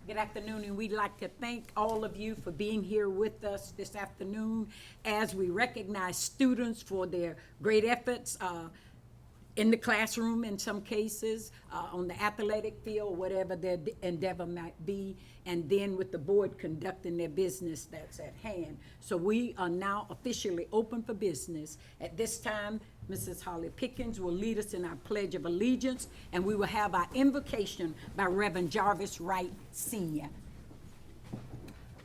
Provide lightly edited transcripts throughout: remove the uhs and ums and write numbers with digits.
Good afternoon, and we'd like to thank all of you for being here with us this afternoon as we recognize students for their great efforts in the classroom in some cases, on the athletic field, whatever their endeavor might be, and then with the board conducting their business that's at hand. So we are now officially open for business. At this time, Mrs. Holly Pickens will lead us in our Pledge of Allegiance, and we will have our invocation by Reverend Jarvis Wright Sr.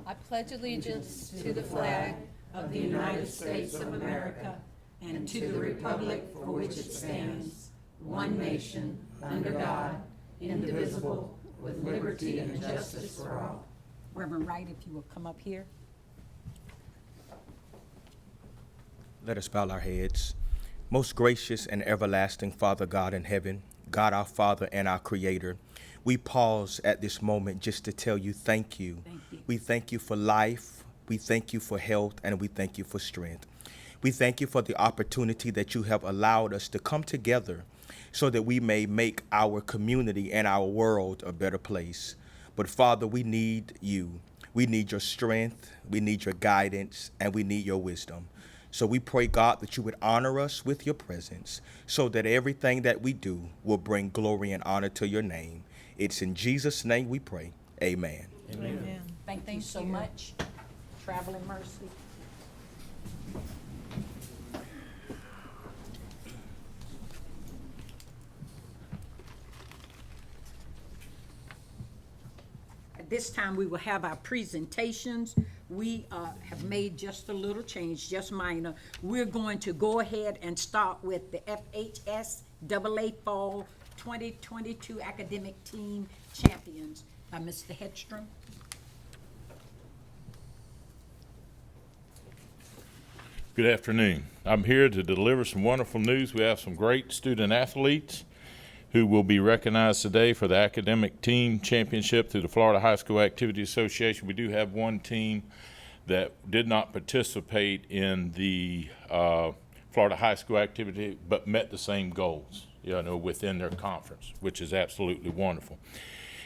I pledge allegiance to the flag of the United States of America and to the republic for which it stands, one nation, under God, indivisible, with liberty and justice for all. Reverend Wright, if you will come up here. Let us bow our heads. Most gracious and everlasting Father God in heaven, God our Father and our Creator, we pause at this moment just to tell you thank you. Thank you. We thank you for life, we thank you for health, and we thank you for strength. We thank you for the opportunity that you have allowed us to come together so that we may make our community and our world a better place. But Father, we need you. We need your strength, we need your guidance, and we need your wisdom. So we pray, God, that you would honor us with your presence so that everything that we do will bring glory and honor to your name. It's in Jesus' name we pray. Amen. Amen. Thank you so much. Traveling mercy. At this time, we will have our presentations. We have made just a little change, just minor. We're going to go ahead and start with the FHS AA Fall 2022 Academic Team Champions by Mr. Hedstrom. Good afternoon. I'm here to deliver some wonderful news. We have some great student athletes who will be recognized today for the Academic Team Championship through the Florida High School Activity Association. We do have one team that did not participate in the Florida High School Activity but met the same goals, within their conference, which is absolutely wonderful.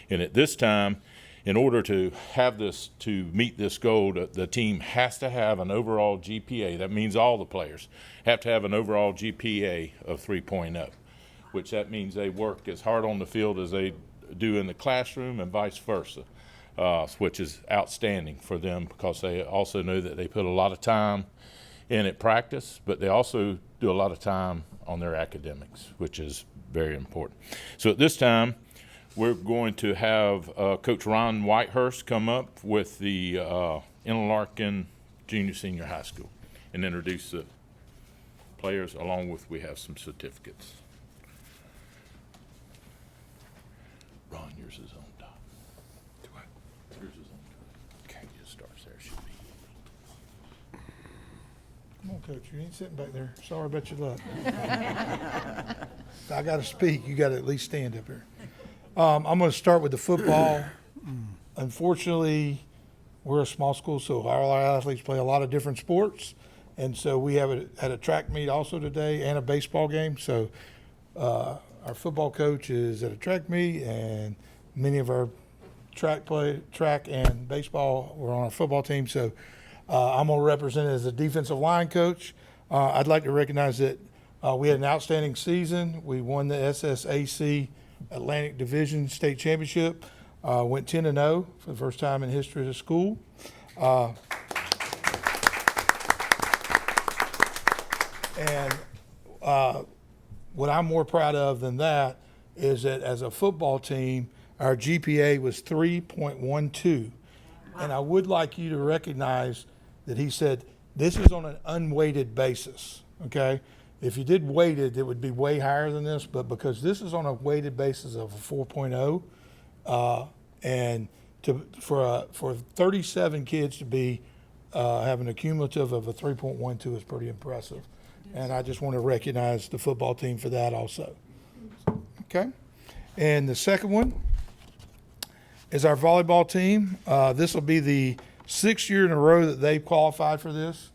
And at this time, in order to have this, to meet this goal, the team has to have an overall GPA. That means all the players have to have an overall GPA of 3.0, which that means they work as hard on the field as they do in the classroom and vice versa, which is outstanding for them because they also know that they put a lot of time in at practice, but they also do a lot of time on their academics, which is very important. So at this time, we're going to have Coach Ron Whitehurst come up with the Interlaken Junior Senior High School and introduce the players, along with we have some certificates. Ron, yours is on top. Yours is on top. Okay, it starts there, should be. Come on, Coach, you ain't sitting back there. Sorry about your luck. I got to speak. You got to at least stand up here. I'm going to start with the football. Unfortunately, we're a small school, so our athletes play a lot of different sports. And so we had a track meet also today and a baseball game. So our football coach is at a track meet, and many of our track and baseball were on our football team. So I'm going to represent as a defensive line coach. I'd like to recognize that we had an outstanding season. We won the SSAC Atlantic Division State Championship, went 10-0 for the first time in history of the school. What I'm more proud of than that is that as a football team, our GPA was 3.12. And I would like you to recognize that he said this is on an unweighted basis, okay? If you did weighted, it would be way higher than this, but because this is on a weighted basis of a 4.0, and for 37 kids to be having a cumulative of a 3.12 is pretty impressive. And I just want to recognize the football team for that also. Okay? And the second one is our volleyball team. This will be the 6th year in a row that they've qualified for this.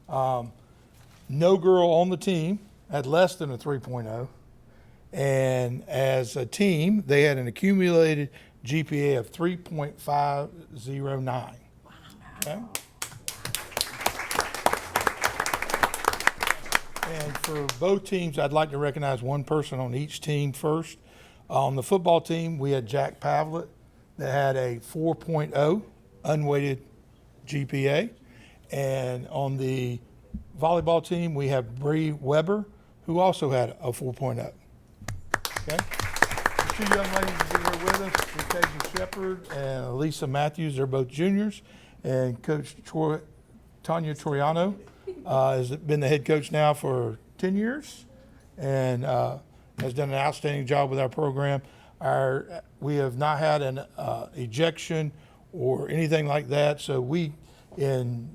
No girl on the team had less than a 3.0. And as a team, they had an accumulated GPA of 3.509. Okay? And for both teams, I'd like to recognize one person on each team first. On the football team, we had Jack Pavlett that had a 4.0 unweighted GPA. And on the volleyball team, we have Bree Weber, who also had a 4.0. Okay? The two young ladies will be here with us, Katie Shepard and Elisa Matthews. They're both juniors. And Coach Tanya Toriano has been the head coach now for 10 years and has done an outstanding job with our program. We have not had an ejection or anything like that. So in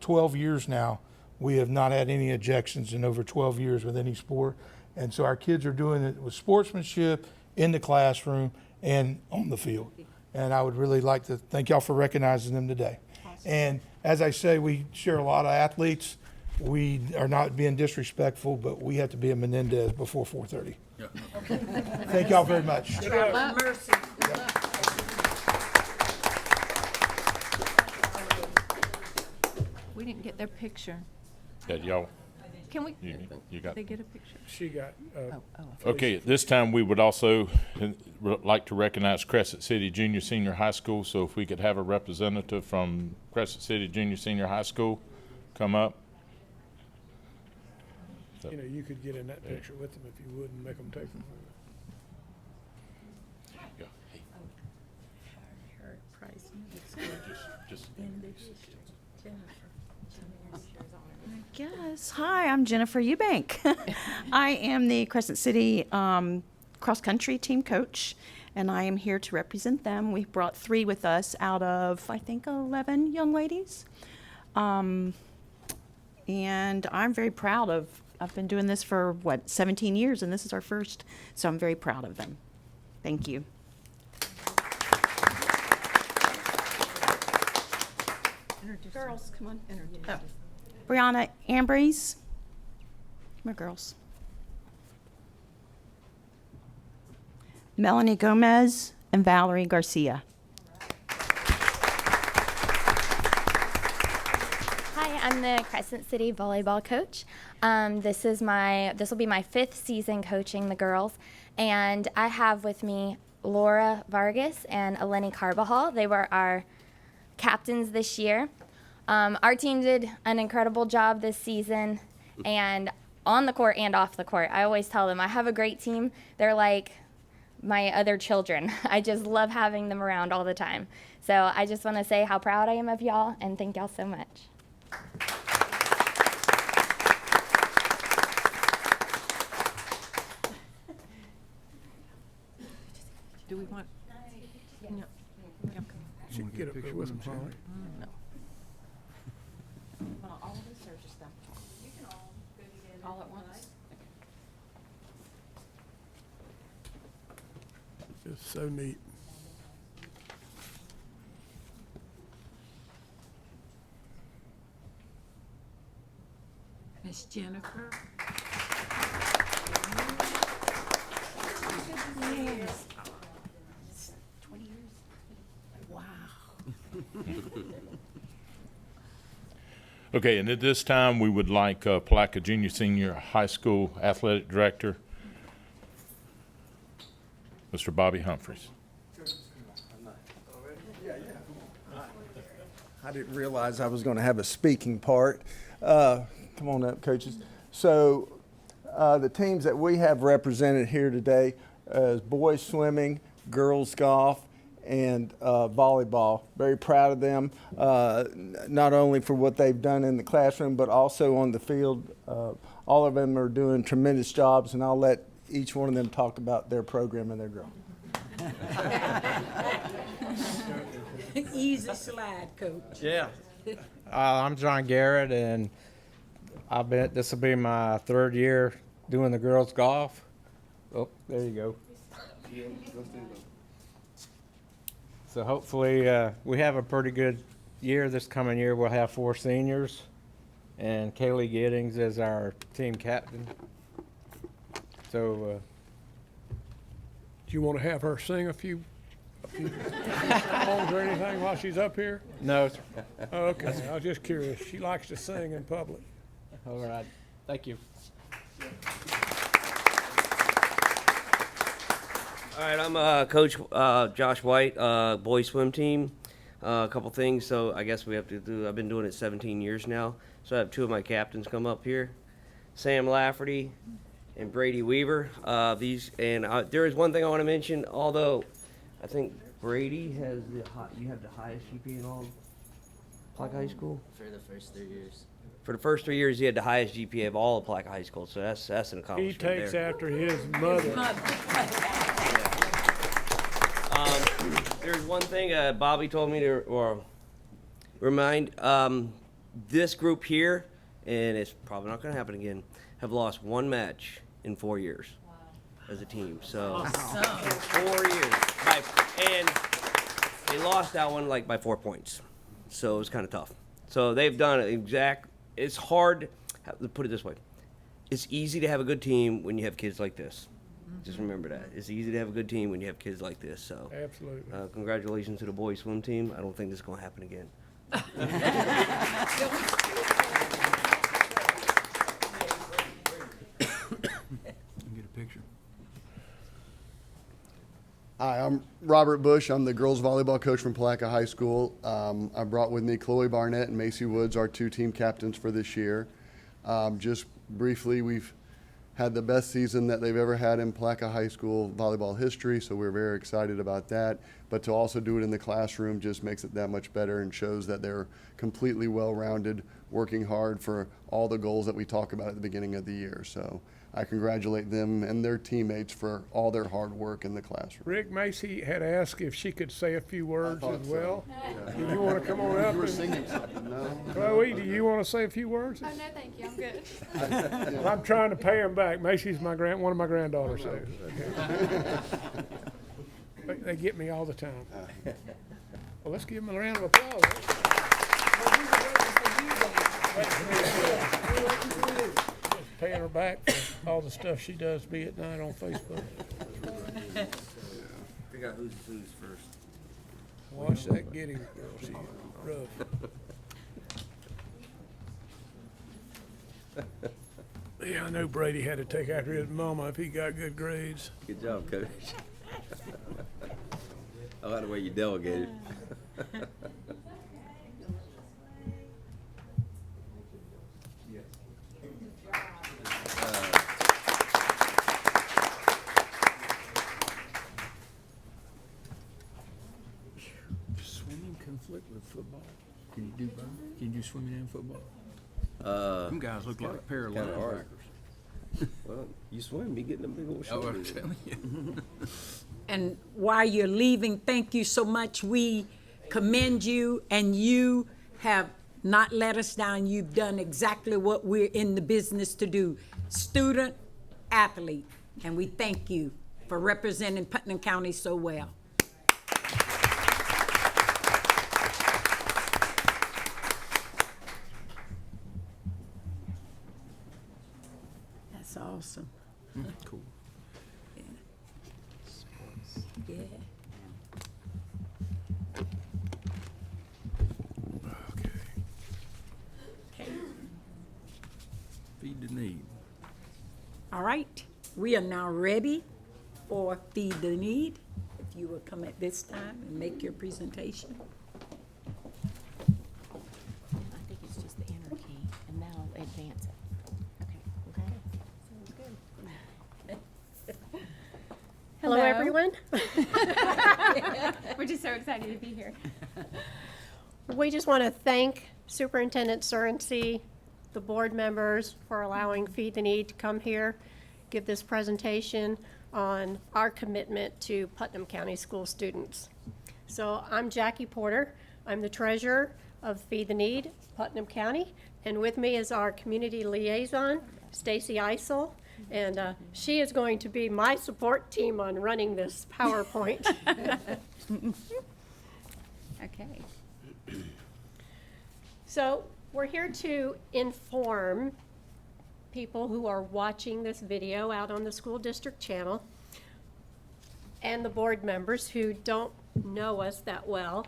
12 years now, we have not had any ejections in over 12 years with any sport. And so our kids are doing it with sportsmanship in the classroom and on the field. And I would really like to thank y'all for recognizing them today. And as I say, we share a lot of athletes. We are not being disrespectful, but we have to be a Menendez before 4:30. Thank y'all very much. Mercy. We didn't get their picture. That y'all, Can we, you got. they get a picture? She got, Okay, at this time, we would also like to recognize Crescent City Junior Senior High School. So if we could have a representative from Crescent City Junior Senior High School come up. You know, you could get in that picture with them if you would and make them take them. Yeah. Just Yes. Hi, I'm Jennifer Eubank. I am the Crescent City cross country team coach, and I am here to represent them. We brought 3 with us out of, I think, 11 young ladies. And I'm very proud of, I've been doing this for, 17 years, and this is our first, so I'm very proud of them. Thank you. Girls, come on. Oh. Brianna Ambrose. Come here, girls. Melanie Gomez and Valerie Garcia. Hi, I'm the Crescent City volleyball coach. This will be my 5th season coaching the girls, and I have with me Laura Vargas and Eleni Carbajal. They were our captains this year. Our team did an incredible job this season, and on the court and off the court. I always tell them I have a great team. They're like my other children. I just love having them around all the time. So I just want to say how proud I am of y'all, and thank y'all so much. Do we want? No. She can get up there with them, Holly. No. All of us or just them? You can all at once. It's so neat. Miss Jennifer. Yes. 20 years. Wow. Okay, and at this time, we would like Palatka Junior Senior High School Athletic Director, Mr. Bobby Humphreys. I didn't realize I was going to have a speaking part. Come on up, coaches. So the teams that we have represented here today is boys swimming, girls golf, and volleyball. Very proud of them, not only for what they've done in the classroom, but also on the field. All of them are doing tremendous jobs, and I'll let each one of them talk about their program and their girl. Easy slide, Coach. Yeah. I'm John Garrett, and this will be my 3rd year doing the girls golf. Oh, there you go. So hopefully we have a pretty good year this coming year. We'll have 4 seniors, and Kaylee Giddings is our team captain. So Do you want to have her sing a few songs or anything while she's up here? No, sir. Oh, okay, I was just curious. She likes to sing in public. All right. Thank you. All right, I'm Coach Josh White, boys swim team. A couple things. So I guess we have to do. I've been doing it 17 years now. So I have two of my captains come up here, Sam Lafferty and Brady Weaver. There is one thing I want to mention. Although I think Brady has you have the highest GPA in all Plaquemine High School. For the first 3 years. For the first 3 years, he had the highest GPA of all of Plaquemine High School. So that's an He accomplishment takes there. after his mother. There's one thing Bobby told me to remind. This group here, and it's probably not going to happen again, have lost one match in 4 years as a team. So in 4 years. And they lost that one by 4 points. So it was kind of tough. So they've done it's hard, to put it this way. It's easy to have a good team when you have kids like this. Just remember that. It's easy to have a good team when you have kids like this. So, Absolutely. Congratulations to the boys swim team. I don't think this is going to happen again. Get a picture. Hi, I'm Robert Bush. I'm the girls volleyball coach from Palaca High School. I brought with me Chloe Barnett and Macy Woods, our two team captains for this year. Just briefly, we've had the best season that they've ever had in Palaca High School volleyball history, so we're very excited about that. But to also do it in the classroom just makes it that much better and shows that they're completely well-rounded, working hard for all the goals that we talk about at the beginning of the year. So I congratulate them and their teammates for all their hard work in the classroom. Rick Macy had asked if she could say a few words as so. well. Do you want to come on up? You were and- singing something, no? Chloe, do you want to say a few words? Oh, no, thank you. I'm good. Well, I'm trying to pay him back. Macy's one of my granddaughters. So, okay. They get me all the time. Well, let's give them a round of applause. Just paying her back for all the stuff she does be at night on Facebook. Figure out who's first. Watch that Giddings girl. She's rough. Yeah, I know Brady had to take after his mama if he got good grades. Good job, Coach. I like the way you delegated. Does swimming conflict with football? Can you do both? Can you do swimming and football? Them guys look like pair of kinda hard. linebackers. Well, you swim, you get them big old Oh, I'm shoulders. telling you. And while you're leaving, thank you so much. We commend you, and you have not let us down. You've done exactly what we're in the business to do, student, athlete. And we thank you for representing Putnam County so well. That's awesome. Cool. Yeah. Okay. Feed the need. All right, we are now ready for Feed the Need. If you will come at this time and make your presentation. I think it's just the enter key, and that'll advance it. Okay. Sounds good. Hello, everyone. We're just so excited to be here. We just want to thank Superintendent Surrency, the board members, for allowing Feed the Need to come here, give this presentation on our commitment to Putnam County school students. So I'm Jackie Porter. I'm the treasurer of Feed the Need, Putnam County, and with me is our community liaison, Stacy Eisel, and she is going to be my support team on running this PowerPoint. Okay. So we're here to inform people who are watching this video out on the school district channel and the board members who don't know us that well,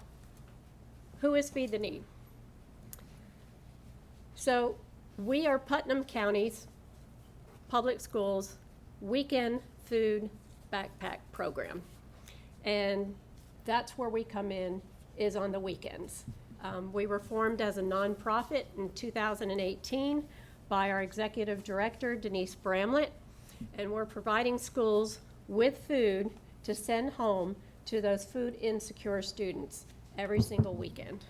who is Feed the Need? So we are Putnam County's public schools weekend food backpack program. And that's where we come in, is on the weekends. We were formed as a nonprofit in 2018 by our executive director, Denise Bramlett, and we're providing schools with food to send home to those food insecure students every single weekend.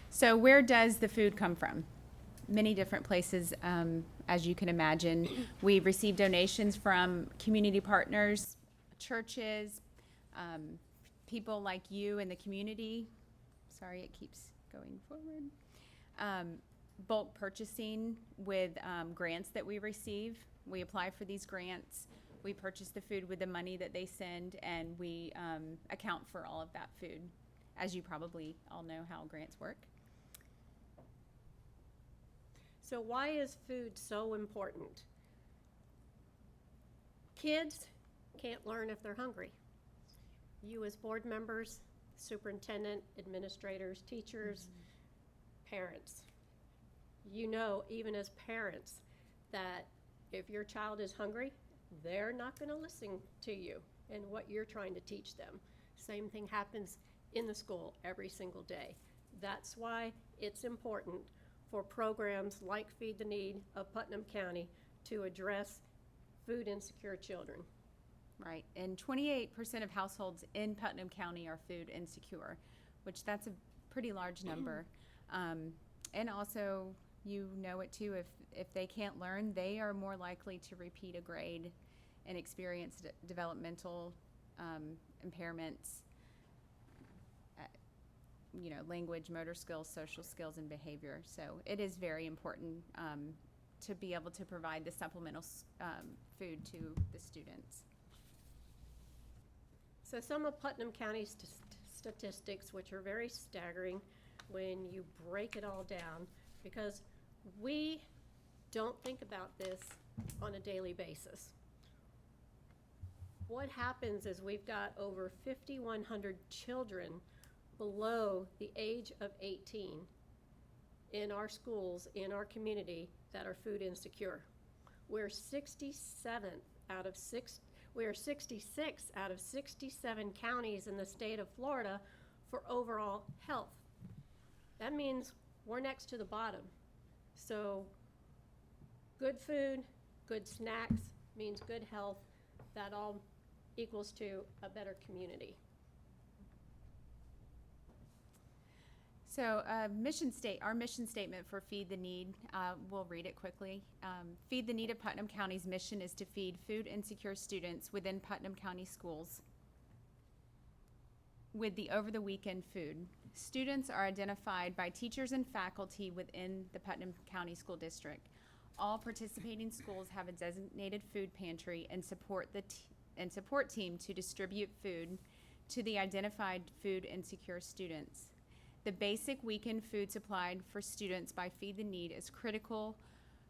So where does the food come from? Many different places, as you can imagine. We've received donations from community partners, churches, people like you in the community. Sorry, it keeps going forward. Bulk purchasing with grants that we receive. We apply for these grants. We purchase the food with the money that they send, and we account for all of that food. As you probably all know how grants work. So why is food so important? Kids can't learn if they're hungry. You as board members, superintendent, administrators, teachers, parents, you know, even as parents, that if your child is hungry, they're not going to listen to you and what you're trying to teach them. Same thing happens in the school every single day. That's why it's important for programs like Feed the Need of Putnam County to address food insecure children. Right, and 28% of households in Putnam County are food insecure, which that's a pretty large number. And also, you know it too, if they can't learn, they are more likely to repeat a grade and experience developmental impairments, you know, language, motor skills, social skills, and behavior. So it is very important to be able to provide the supplemental food to the students. So some of Putnam County's statistics, which are very staggering when you break it all down, because we don't think about this on a daily basis. What happens is we've got over 5,100 children below the age of 18 in our schools, in our community, that are food insecure. We're 66 out of 67 counties in the state of Florida for overall health. That means we're next to the bottom. So good food, good snacks means good health. That all equals to a better community. So our mission statement for Feed the Need, we'll read it quickly. Feed the Need of Putnam County's mission is to feed food insecure students within Putnam County schools with the over-the-weekend food. Students are identified by teachers and faculty within the Putnam County School District. All participating schools have a designated food pantry and support team to distribute food to the identified food insecure students. The basic weekend food supplied for students by Feed the Need is critical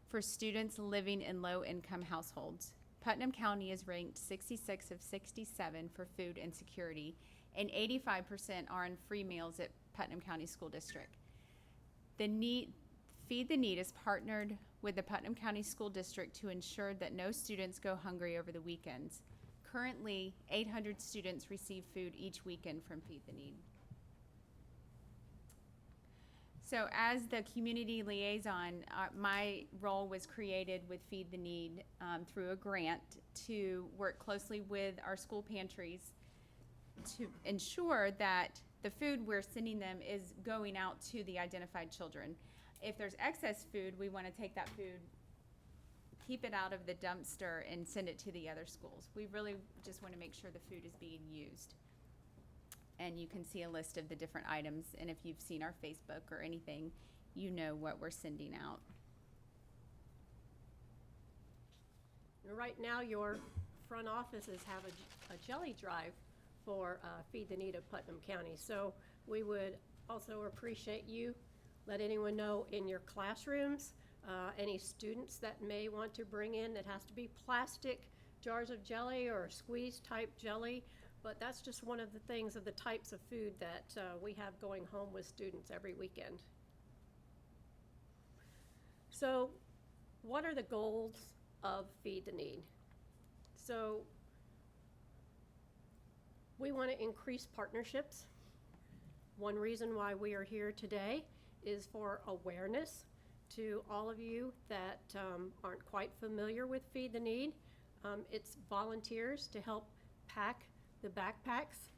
for students living in low-income households. Putnam County is ranked 66 of 67 for food insecurity, and 85% are on free meals at Putnam County School District. Feed the Need is partnered with the Putnam County School District to ensure that no students go hungry over the weekends. Currently, 800 students receive food each weekend from Feed the Need. So as the community liaison, my role was created with Feed the Need through a grant to work closely with our school pantries to ensure that the food we're sending them is going out to the identified children. If there's excess food, we want to take that food, keep it out of the dumpster, and send it to the other schools. We really just want to make sure the food is being used. And you can see a list of the different items, and if you've seen our Facebook or anything, you know what we're sending out. Right now, your front offices have a jelly drive for Feed the Need of Putnam County. So we would also appreciate you. Let anyone know in your classrooms, any students that may want to bring in, it has to be plastic jars of jelly or squeeze type jelly, but that's just one of the things of the types of food that we have going home with students every weekend. So what are the goals of Feed the Need? So we want to increase partnerships. One reason why we are here today is for awareness to all of you that aren't quite familiar with Feed the Need. It's volunteers to help pack the backpacks,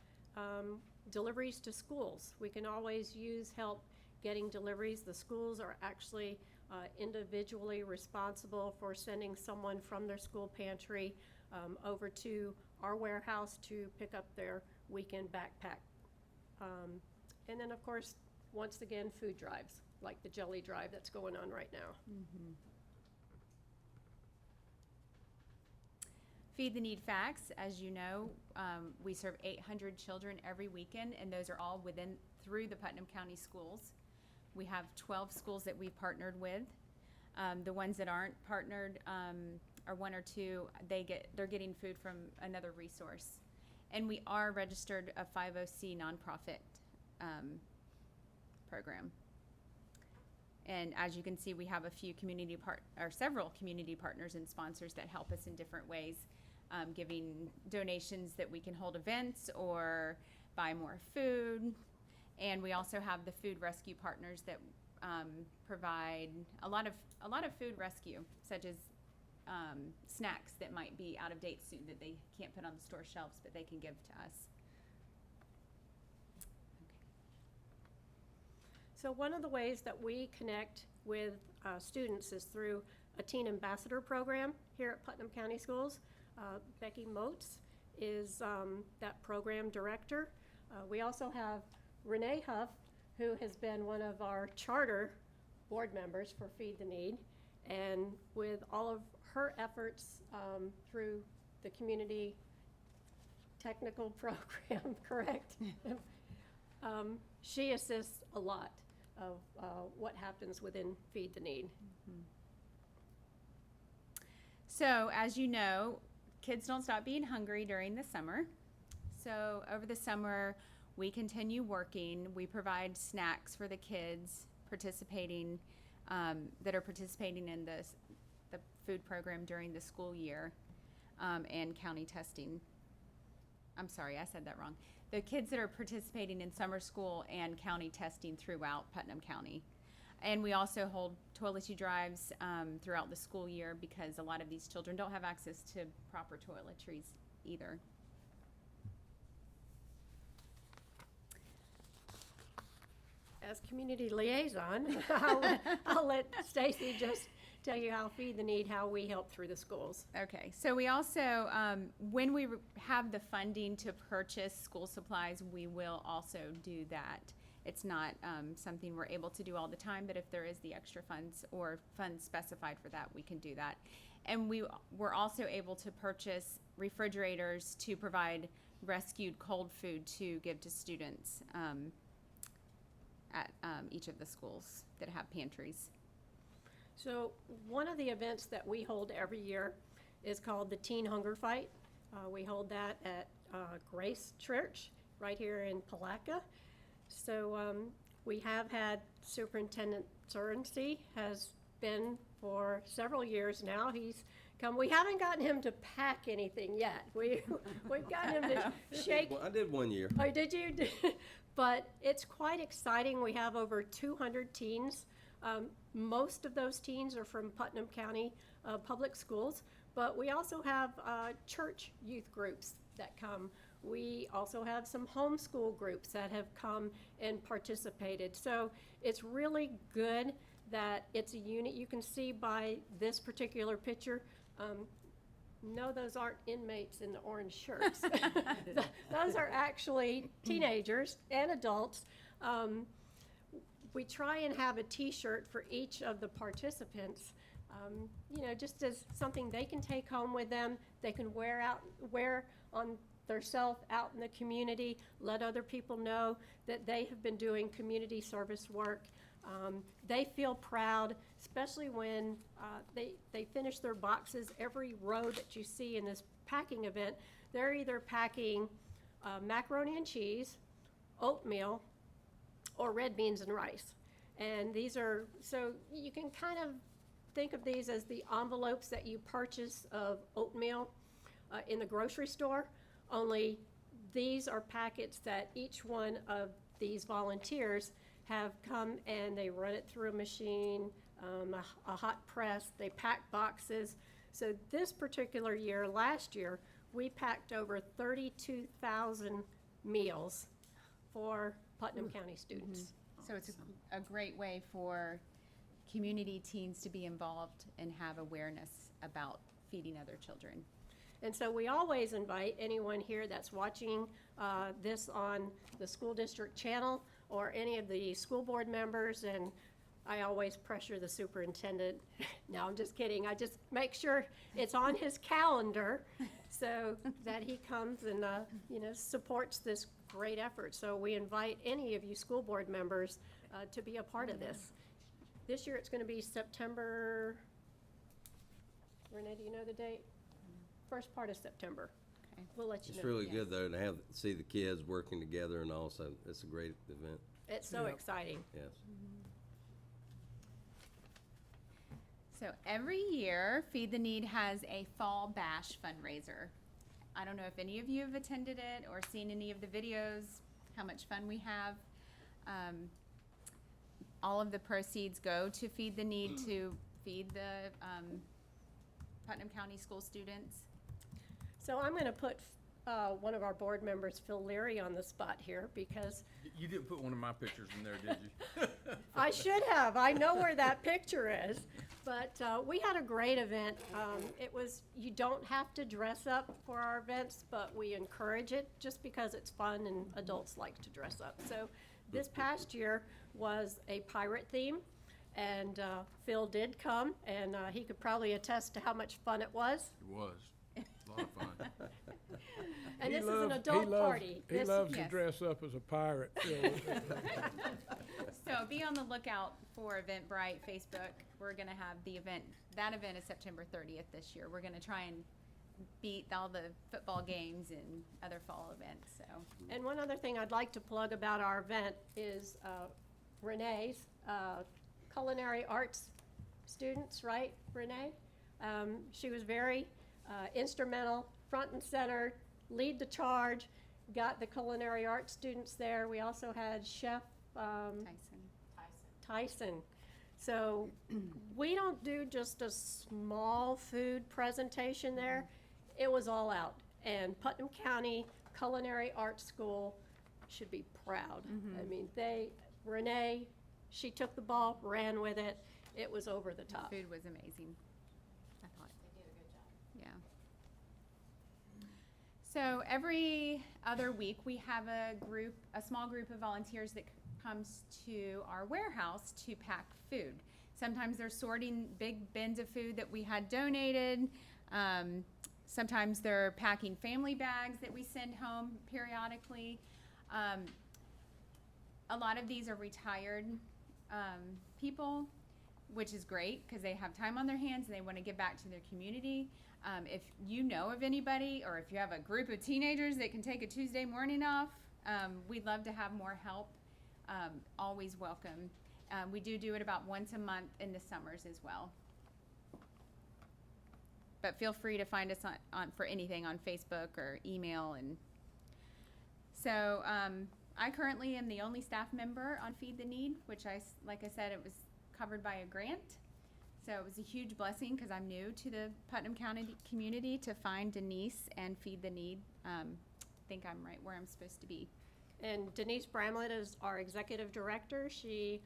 deliveries to schools. We can always use help getting deliveries. The schools are actually individually responsible for sending someone from their school pantry over to our warehouse to pick up their weekend backpack. And then, of course, once again, food drives, like the jelly drive that's going on right now. Feed the Need Facts, as you know, we serve 800 children every weekend, and those are all through the Putnam County schools. We have 12 schools that we've partnered with. The ones that aren't partnered are one or two. They're getting food from another resource, and we are registered a 50C nonprofit program. And as you can see, we have several community partners and sponsors that help us in different ways, giving donations that we can hold events or buy more food. And we also have the food rescue partners that provide a lot of food rescue, such as snacks that might be out of date soon that they can't put on the store shelves, but they can give to us. So one of the ways that we connect with students is through a Teen Ambassador program here at Putnam County Schools. Becky Motes is that program director. We also have Renee Huff, who has been one of our charter board members for Feed the Need. And with all of her efforts through the community technical program, correct? She assists a lot of what happens within Feed the Need. So as you know, kids don't stop being hungry during the summer. So over the summer, we continue working. We provide snacks for the kids participating, that are participating in the food program during the school year, and county testing. I'm sorry, I said that wrong. The kids that are participating in summer school and county testing throughout Putnam County. And we also hold toiletry drives throughout the school year because a lot of these children don't have access to proper toiletries either. As community liaison, I'll let Stacy just tell you how Feed the Need, how we help through the schools. Okay, so we also, when we have the funding to purchase school supplies, we will also do that. It's not something we're able to do all the time, but if there is the extra funds or funds specified for that, we can do that. And we're also able to purchase refrigerators to provide rescued cold food to give to students at each of the schools that have pantries. So one of the events that we hold every year is called the Teen Hunger Fight. We hold that at Grace Church right here in Palatka. So we have had Superintendent Sorensen has been for several years now. He's come. We haven't gotten him to pack anything yet. We've gotten him to shake. I did 1 year. Oh, did you? But it's quite exciting. We have over 200 teens. Most of those teens are from Putnam County Public Schools, but we also have church youth groups that come. We also have some homeschool groups that have come and participated. So it's really good that it's a unit. You can see by this particular picture, no, those aren't inmates in the orange shirts. Those are actually teenagers and adults. We try and have a T-shirt for each of the participants, you know, just as something they can take home with them. They can wear on themselves out in the community, let other people know that they have been doing community service work. They feel proud, especially when they finish their boxes. Every row that you see in this packing event, they're either packing macaroni and cheese, oatmeal, or red beans and rice. And these are, so you can kind of think of these as the envelopes that you purchase of oatmeal in the grocery store, only these are packets that each one of these volunteers have come and they run it through a machine, a hot press, they pack boxes. So this particular year, last year, we packed over 32,000 meals for Putnam County students. So it's a great way for community teens to be involved and have awareness about feeding other children. And so we always invite anyone here that's watching this on the school district channel or any of the school board members, and I always pressure the superintendent. No, I'm just kidding. I just make sure it's on his calendar so that he comes and, supports this great effort. So we invite any of you school board members to be a part of this. This year it's going to be September, Renee, do you know the date? First part of September. Okay. We'll let you It's know. really good though to see the kids working together, and also it's a great event. It's so exciting. Yes. So every year, Feed the Need has a Fall Bash fundraiser. I don't know if any of you have attended it or seen any of the videos, how much fun we have. All of the proceeds go to Feed the Need to feed the Putnam County school students. So I'm going to put one of our board members, Phil Leary, on the spot here because You didn't put one of my pictures in there, did you? I should have. I know where that picture is. But we had a great event. You don't have to dress up for our events, but we encourage it just because it's fun and adults like to dress up. So this past year was a pirate theme, and Phil did come, and he could probably attest to how much fun it was. It was. A lot of fun. And this is an adult party. He loves to Yes. dress up as a pirate. So be on the lookout for Eventbrite, Facebook. We're gonna have that event is September 30th this year. We're gonna try and beat all the football games and other fall events, so. And one other thing I'd like to plug about our event is Renee's culinary arts students, right, Renee? She was very instrumental, front and center, lead the charge, got the culinary arts students there. We also had Chef Tyson. So we don't do just a small food presentation there. It was all out. And Putnam County Culinary Arts School should be proud. I mean, Renee, she took the ball, ran with it. It was over the top. Food was amazing, I thought. They did a good job. Yeah. So every other week, we have a small group of volunteers that comes to our warehouse to pack food. Sometimes they're sorting big bins of food that we had donated. Sometimes they're packing family bags that we send home periodically. A lot of these are retired people, which is great because they have time on their hands and they want to give back to their community. If you know of anybody, or if you have a group of teenagers that can take a Tuesday morning off, we'd love to have more help. Always welcome. We do it about once a month in the summers as well. But feel free to find us on for anything on Facebook or email. And so I currently am the only staff member on Feed the Need, which like I said, it was covered by a grant. So it was a huge blessing because I'm new to the Putnam County community to find Denise and Feed the Need. Think I'm right where I'm supposed to be. And Denise Bramlett is our executive director. She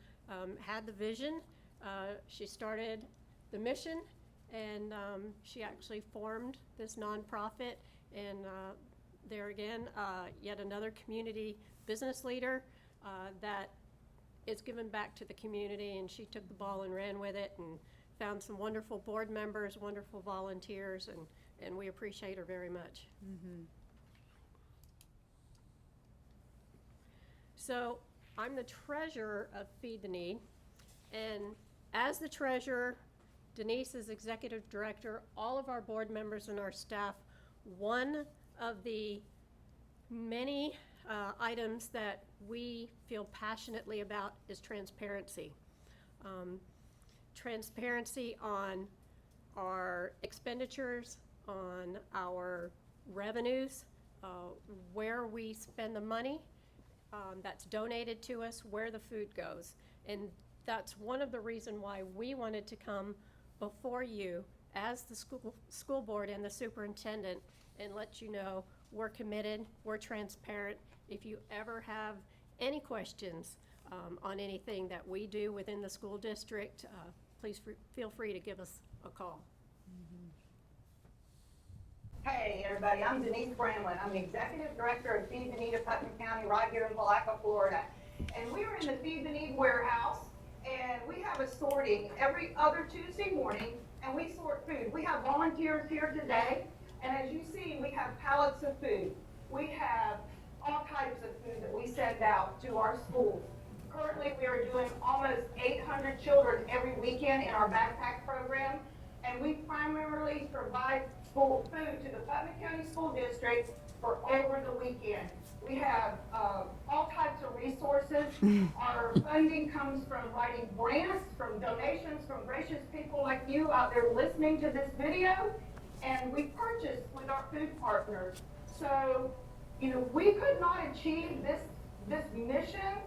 had the vision. She started the mission, and she actually formed this nonprofit. And there again, yet another community business leader that is given back to the community. And she took the ball and ran with it and found some wonderful board members, wonderful volunteers, and we appreciate her very much. Mm-hmm. So I'm the treasurer of Feed the Need, And as the treasurer, Denise is executive director, all of our board members and our staff, one of the many items that we feel passionately about is transparency. Transparency on our expenditures, on our revenues, where we spend the money that's donated to us, where the food goes. And that's one of the reasons why we wanted to come before you as the school board and the superintendent and let you know we're committed, we're transparent. If you ever have any questions on anything that we do within the school district, please feel free to give us a call. Hey, everybody, I'm Denise Bramlin. I'm the Executive Director of Feed the Need of Putnam County right here in Palaca, Florida. And we were in the Feed the Need warehouse, and we have a sorting every other Tuesday morning, and we sort food. We have volunteers here today, and as you see, we have pallets of food. We have all types of food that we send out to our schools. Currently, we are doing almost 800 children every weekend in our backpack program, and we primarily provide school food to the Putnam County School District for over the weekend. We have all types of resources. Our funding comes from writing grants, from donations, from gracious people like you out there listening to this video, and we purchase with our food partners. So, you know, we could not achieve this mission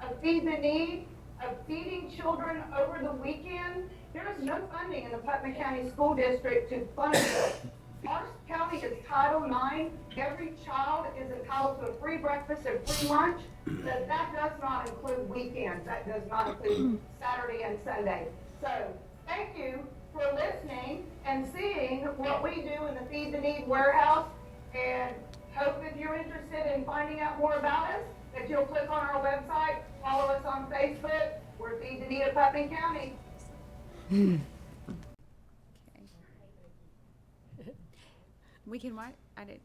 of Feed the Need, of feeding children over the weekend. There is no funding in the Putnam County School District to fund this. Our county is Title IX. Every child is entitled to a free breakfast and free lunch. That does not include weekends. That does not include Saturday and Sunday. So thank you for listening and seeing what we do in the Feed the Need warehouse. And hope if you're interested in finding out more about us, that you'll click on our website, follow us on Facebook. We're Feed the Need of Putnam County. We can what? I didn't.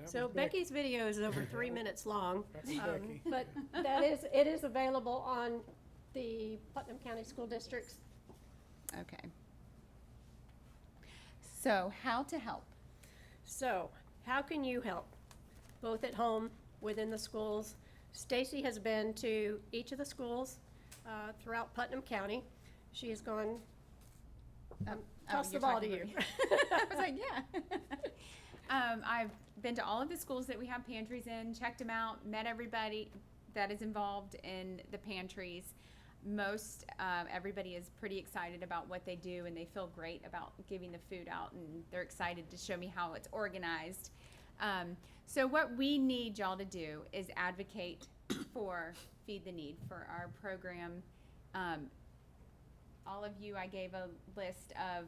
So Becky's video is over 3 minutes long, Becky. but it is available on the Putnam County School District's. Okay. So how to help? So how can you help? Both at home, within the schools. Stacy has been to each of the schools throughout Putnam County. She has gone, toss the you're ball to talking you. about me. I was like, yeah. I've been to all of the schools that we have pantries in, checked them out, met everybody that is involved in the pantries. Most everybody is pretty excited about what they do, and they feel great about giving the food out, and they're excited to show me how it's organized. So what we need y'all to do is advocate for Feed the Need, for our program. All of you, I gave a list of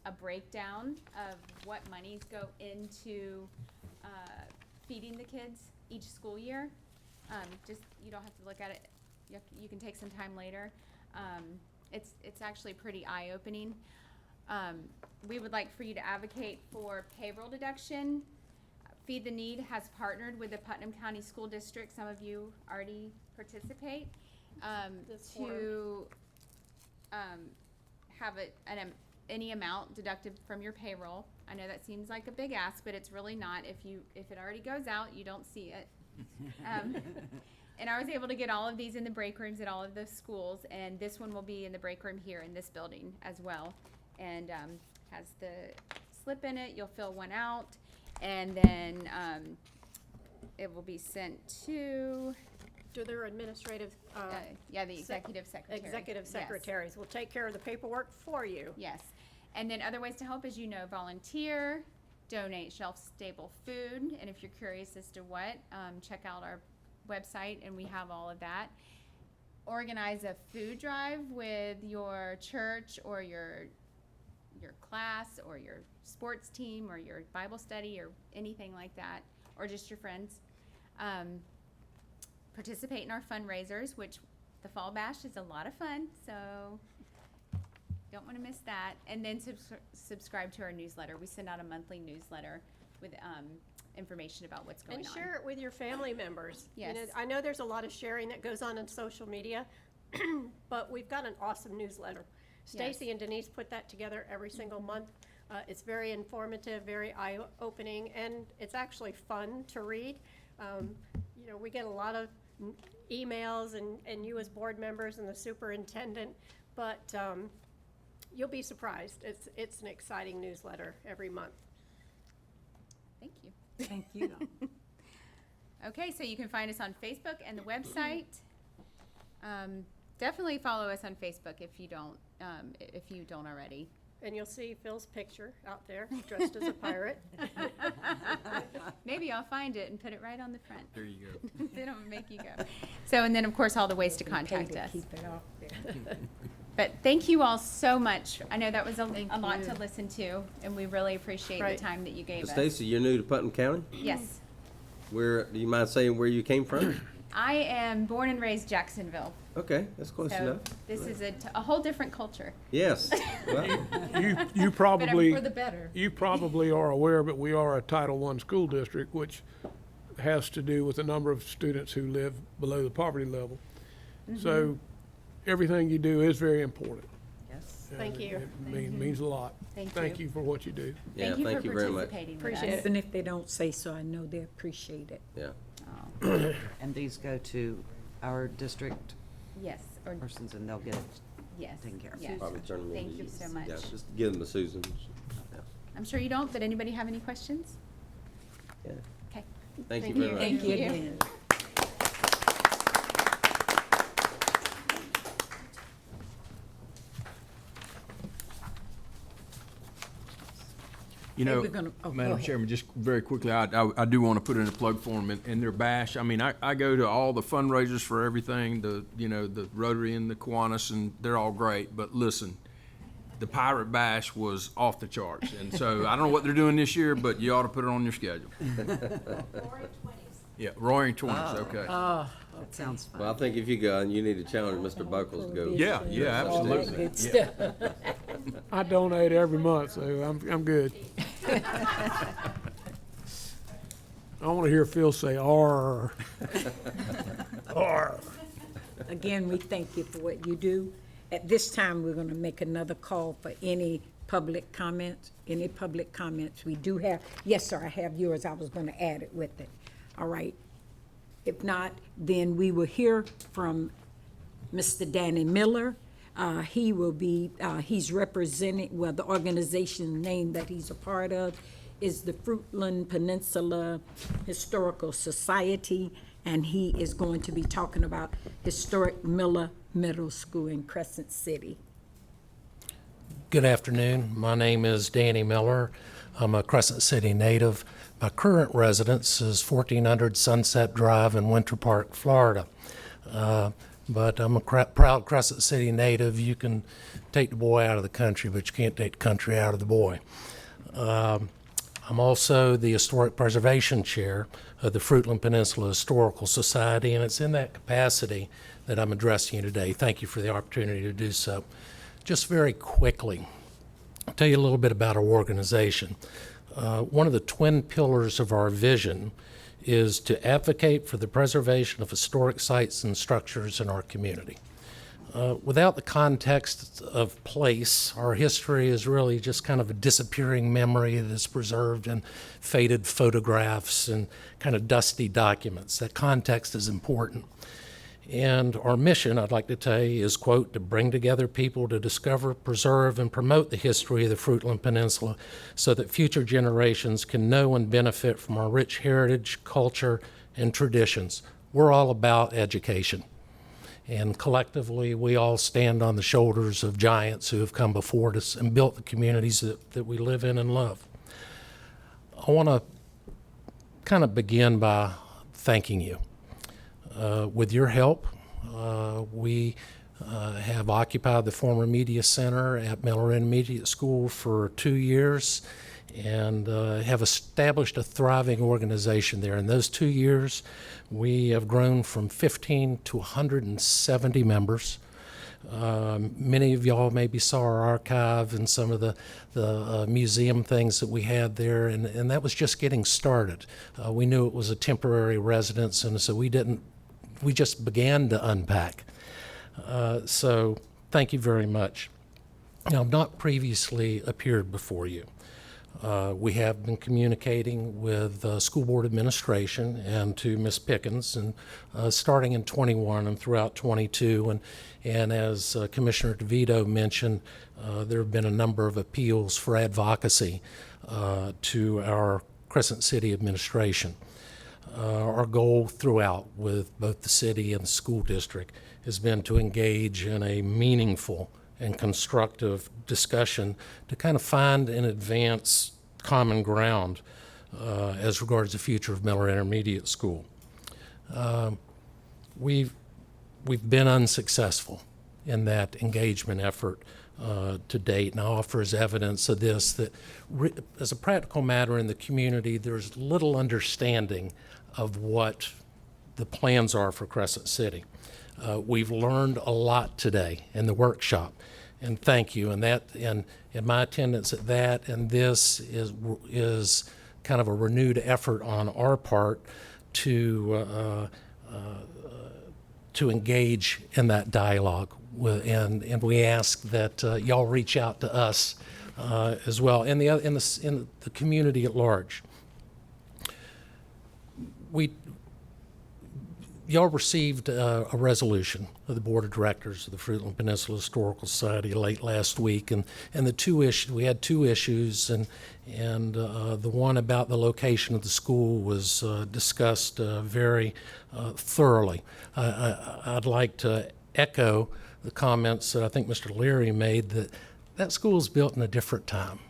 a breakdown of what monies go into feeding the kids each school year. Just, you don't have to look at it. You can take some time later. It's actually pretty eye-opening. We would like for you to advocate for payroll deduction. Feed the Need has partnered with the Putnam County School District. Some of you already participate to have any amount deducted from your payroll. I know that seems like a big ask, but it's really not. If it already goes out, you don't see it. And I was able to get all of these in the break rooms at all of the schools, and this one will be in the break room here in this building as well. And has the slip in it. You'll fill one out, and then it will be sent to their administrative. The executive secretary. Executive secretaries will take care of the paperwork for you. Yes. And then other ways to help, as you know, volunteer, donate shelf-stable food, and if you're curious as to what, check out our website, and we have all of that. Organize a food drive with your church or your class or your sports team or your Bible study or anything like that, or just your friends. Participate in our fundraisers, which the Fall Bash is a lot of fun, so don't want to miss that. And then subscribe to our newsletter. We send out a monthly newsletter with information about what's going on. And share it with your family members. Yes. You know, I know there's a lot of sharing that goes on social media. But we've got an awesome newsletter. Stacy and Denise put that together every single month. It's very informative, very eye-opening, and it's actually fun to read. You know, we get a lot of emails, and you as board members and the superintendent, but you'll be surprised. It's an exciting newsletter every month. Thank you. Thank you. Okay, so you can find us on Facebook and the website. Definitely follow us on Facebook if you don't already. And you'll see Phil's picture out there, dressed as a pirate. Maybe I'll find it and put it right on the front. There you go. They don't make you go. So, and then of course all the ways to contact us. Keep it off there. But thank you all so much. I know that was a lot to listen to, and we really appreciate Right. the time that you gave us. Stacy, you're new to Putnam County? Yes. Do you mind saying where you came from? I am born and raised Jacksonville. Okay, that's close So enough. this is a whole different culture. Yes. Well, You probably, for the better. you probably are aware, but we are a Title I school district, which has to do with the number of students who live below the poverty level. So everything you do is very important. Yes. Thank you. It means a lot. Thank you. you for what you do. yeah, Thank you for very much. participating with Appreciate us. it. Even if they don't say so, I know they appreciate it. Yeah. And these go to our district Yes, or persons and they'll get it yes. taken care of. Yes. Probably turn them Thank into you so much. Yeah, just give them to Susan. Yeah. I'm sure you don't, but anybody have any questions? Yeah. Okay. Thank you Thank very you. much. Thank you again. You Hey, know, we're gonna- oh, go Madam ahead. Chairman, just very quickly, I do want to put in a plug for them in their bash. I mean, I go to all the fundraisers for everything, the Rotary and the Kiwanis, and they're all great. But listen, the Pirate Bash was off the charts. And so I don't know what they're doing this year, but you ought to put it on your schedule. Yeah, Roaring Twenties, okay. That sounds fun. Well, I think if you go, and you need to challenge Mr. Buckles to go. Yeah, yeah, All that absolutely. good Yeah. stuff. I donate every month, so I'm good. I want to hear Phil say "R." R. Again, we thank you for what you do. At this time, we're going to make another call for any public comments. Any public comments? We do have, yes, sir, I have yours. I was going to add it with it. All right. If not, then we will hear from Mr. Danny Miller. He will be, he's representing, well, the organization name that he's a part of is the Fruitland Peninsula Historical Society, and he is going to be talking about historic Miller Middle School in Crescent City. Good afternoon. My name is Danny Miller. I'm a Crescent City native. My current residence is 1400 Sunset Drive in Winter Park, Florida. But I'm a proud Crescent City native. You can take the boy out of the country, but you can't take the country out of the boy. I'm also the Historic Preservation Chair of the Fruitland Peninsula Historical Society, and it's in that capacity that I'm addressing you today. Thank you for the opportunity to do so. Just very quickly, I'll tell you a little bit about our organization. One of the twin pillars of our vision is to advocate for the preservation of historic sites and structures in our community. Without the context of place, our history is really just kind of a disappearing memory that is preserved in faded photographs and kind of dusty documents. That context is important. And our mission, I'd like to tell you, is, quote, to bring together people to discover, preserve, and promote the history of the Fruitland Peninsula so that future generations can know and benefit from our rich heritage, culture, and traditions. We're all about education. And collectively, we all stand on the shoulders of giants who have come before us and built the communities that we live in and love. I want to kind of begin by thanking you. With your help, we have occupied the former media center at Miller Intermediate School for 2 years and have established a thriving organization there. In those 2 years, we have grown from 15 to 170 members. Many of y'all maybe saw our archive and some of the museum things that we had there, and that was just getting started. We knew it was a temporary residence, and so we just began to unpack. So thank you very much. Now, I've not previously appeared before you. We have been communicating with school board administration and to Ms. Pickens, and starting in 21 and throughout 22. And as Commissioner DeVito mentioned, there have been a number of appeals for advocacy to our Crescent City administration. Our goal throughout with both the city and the school district has been to engage in a meaningful and constructive discussion to kind of find and advance common ground as regards the future of Miller Intermediate School. We've been unsuccessful in that engagement effort to date, and I offer as evidence of this that as a practical matter in the community, there's little understanding of what the plans are for Crescent City. We've learned a lot today in the workshop, and thank you. And that, and my attendance at that, and this is kind of a renewed effort on our part to engage in that dialogue, and we ask that y'all reach out to us as well, in the community at large. Y'all received a resolution of the Board of Directors of the Fruitland Peninsula Historical Society late last week, and we had two issues, and the one about the location of the school was discussed very thoroughly. I'd like to echo the comments that I think Mr. Leary made, that school was built in a different time.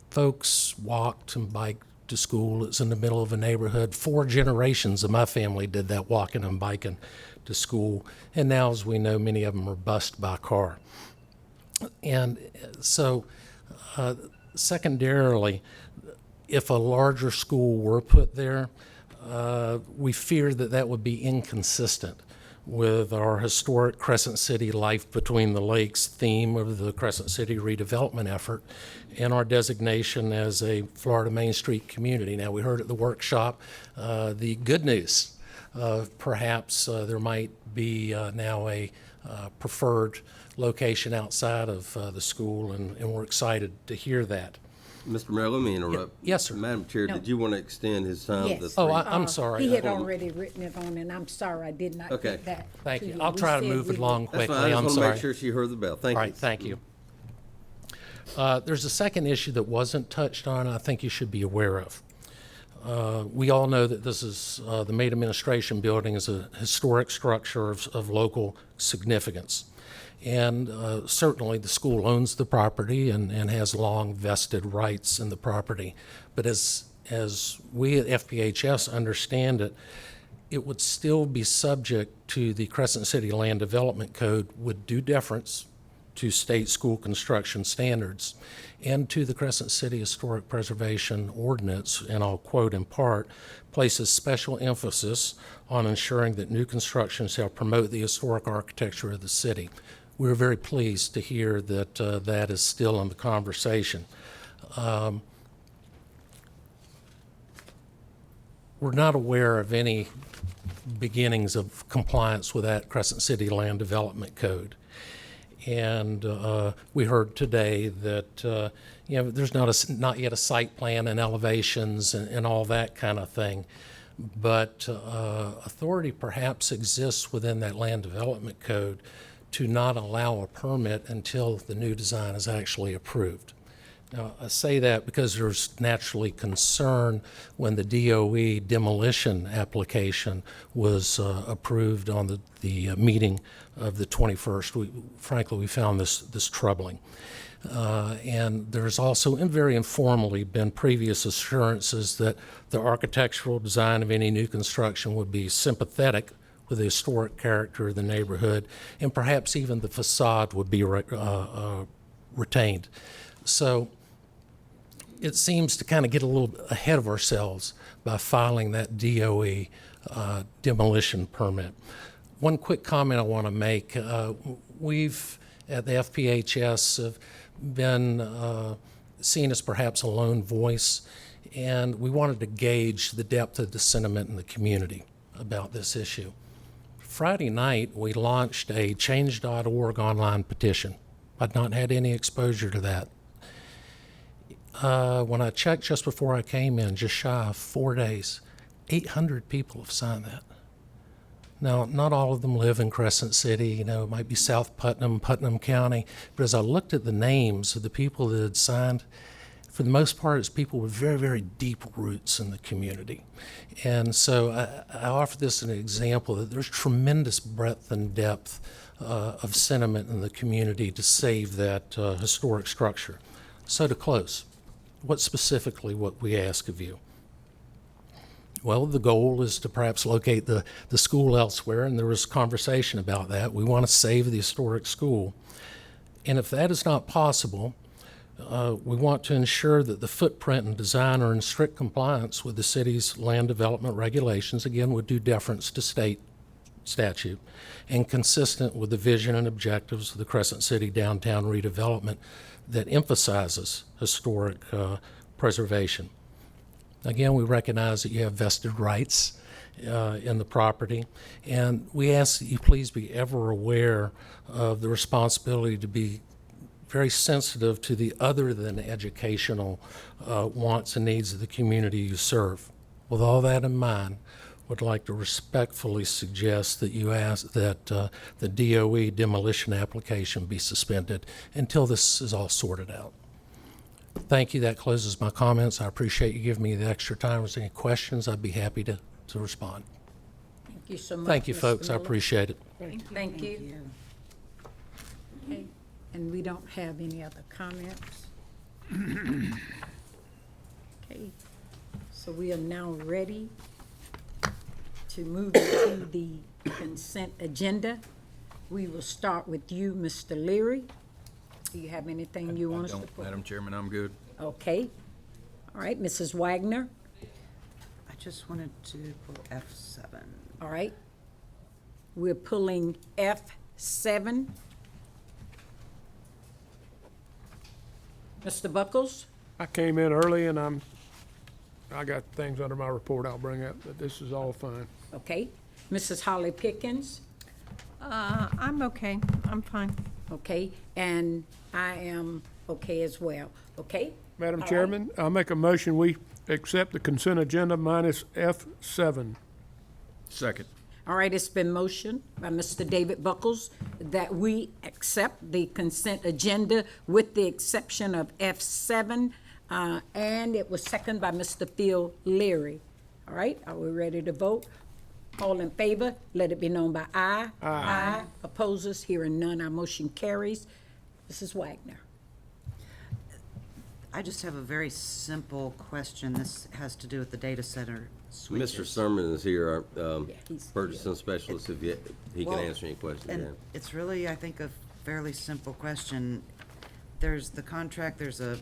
Folks walked and biked to school. It's in the middle of a neighborhood. 4 generations of my family did that, walking and biking to school. And now, as we know, many of them are bused by car. And so, secondarily, if a larger school were put there, we fear that would be inconsistent with our historic Crescent City Life Between the Lakes theme of the Crescent City redevelopment effort and our designation as a Florida Main Street community. Now, we heard at the workshop the good news. Perhaps there might be now a preferred location outside of the school, and we're excited to hear that. Mr. Mayor, let me interrupt. Yes, sir. Madam Chair, No. did you want to extend his time? Yes. to Oh, 3? I'm sorry. He had already written it on, and I'm sorry I did not Okay. get that. Thank to you. you. I'll We try to said move we it along would- That's quickly. fine. I I'm just want to sorry. make sure she heard the bell. Thank All you. right, thank you. There's a second issue that wasn't touched on, I think you should be aware of. We all know that this is, the Maid Administration Building is a historic structure of local significance. And certainly the school owns the property and has long vested rights in the property. But as we at FPHS understand it, it would still be subject to the Crescent City Land Development Code with due deference to state school construction standards and to the Crescent City Historic Preservation Ordinance, and I'll quote in part, places special emphasis on ensuring that new construction shall promote the historic architecture of the city. We're very pleased to hear that that is still in the conversation. We're not aware of any beginnings of compliance with that Crescent City Land Development Code. And we heard today that there's not yet a site plan and elevations and all that kind of thing. But authority perhaps exists within that Land Development Code to not allow a permit until the new design is actually approved. Now, I say that because there's naturally concern when the DOE demolition application was approved on the meeting of the 21st. Frankly, we found this troubling. And there's also, and very informally, been previous assurances that the architectural design of any new construction would be sympathetic with the historic character of the neighborhood, and perhaps even the facade would be retained. So it seems to kind of get a little ahead of ourselves by filing that DOE demolition permit. One quick comment I want to make. We've, at the FPHS, have been seen as perhaps a lone voice, and we wanted to gauge the depth of the sentiment in the community about this issue. Friday night, we launched a change.org online petition. I'd not had any exposure to that. When I checked just before I came in, just shy of 4 days, 800 people have signed that. Now, not all of them live in Crescent City, you know, it might be South Putnam, Putnam County, but as I looked at the names of the people that had signed, for the most part, it's people with very, very deep roots in the community. And so I offer this as an example that there's tremendous breadth and depth of sentiment in the community to save that historic structure. So to close, what specifically what we ask of you? Well, the goal is to perhaps locate the school elsewhere, and there was conversation about that. We want to save the historic school. And if that is not possible, we want to ensure that the footprint and design are in strict compliance with the city's land development regulations, again, with due deference to state statute, and consistent with the vision and objectives of the Crescent City downtown redevelopment that emphasizes historic preservation. Again, we recognize that you have vested rights in the property, and we ask that you please be ever aware of the responsibility to be very sensitive to the other than educational wants and needs of the community you serve. With all that in mind, would like to respectfully suggest that you ask that the DOE demolition application be suspended until this is all sorted out. Thank you. That closes my comments. I appreciate you giving me the extra time. If there's any questions, I'd be happy to respond. Thank you so much. Thank you, Mr. folks. I Miller. appreciate it. Thank you. Okay, and we don't have any other comments. Okay, so we are now ready to move to the consent agenda. We will start with you, Mr. Leary. Do you have anything you want us to put? Madam Chairman, I'm good. Okay. All right, Mrs. Wagner. I just wanted to pull F7. All right. We're pulling F7. Mr. Buckles? I came in early and I got things under my report I'll bring up, but this is all fine. Okay. Mrs. Holly Pickens? I'm okay. I'm fine. Okay, and I am okay as well, okay? Madam All Chairman, I'll make a motion, we accept the consent agenda minus F7. Second. All right, it's been motioned by Mr. David Buckles that we accept the consent agenda with the exception of F7, and it was seconded by Mr. Phil Leary. All right, are we ready to vote? All in favor, let it be known by aye. Aye. Opposers, hearing none, our motion carries. Mrs. Wagner. I just have a very simple question. This has to do with the data center switches. Mr. Sermon is here, our he's purchasing specialist, if he can Well, answer any questions, and yeah. it's really, I think, a fairly simple question. There's the contract, there's a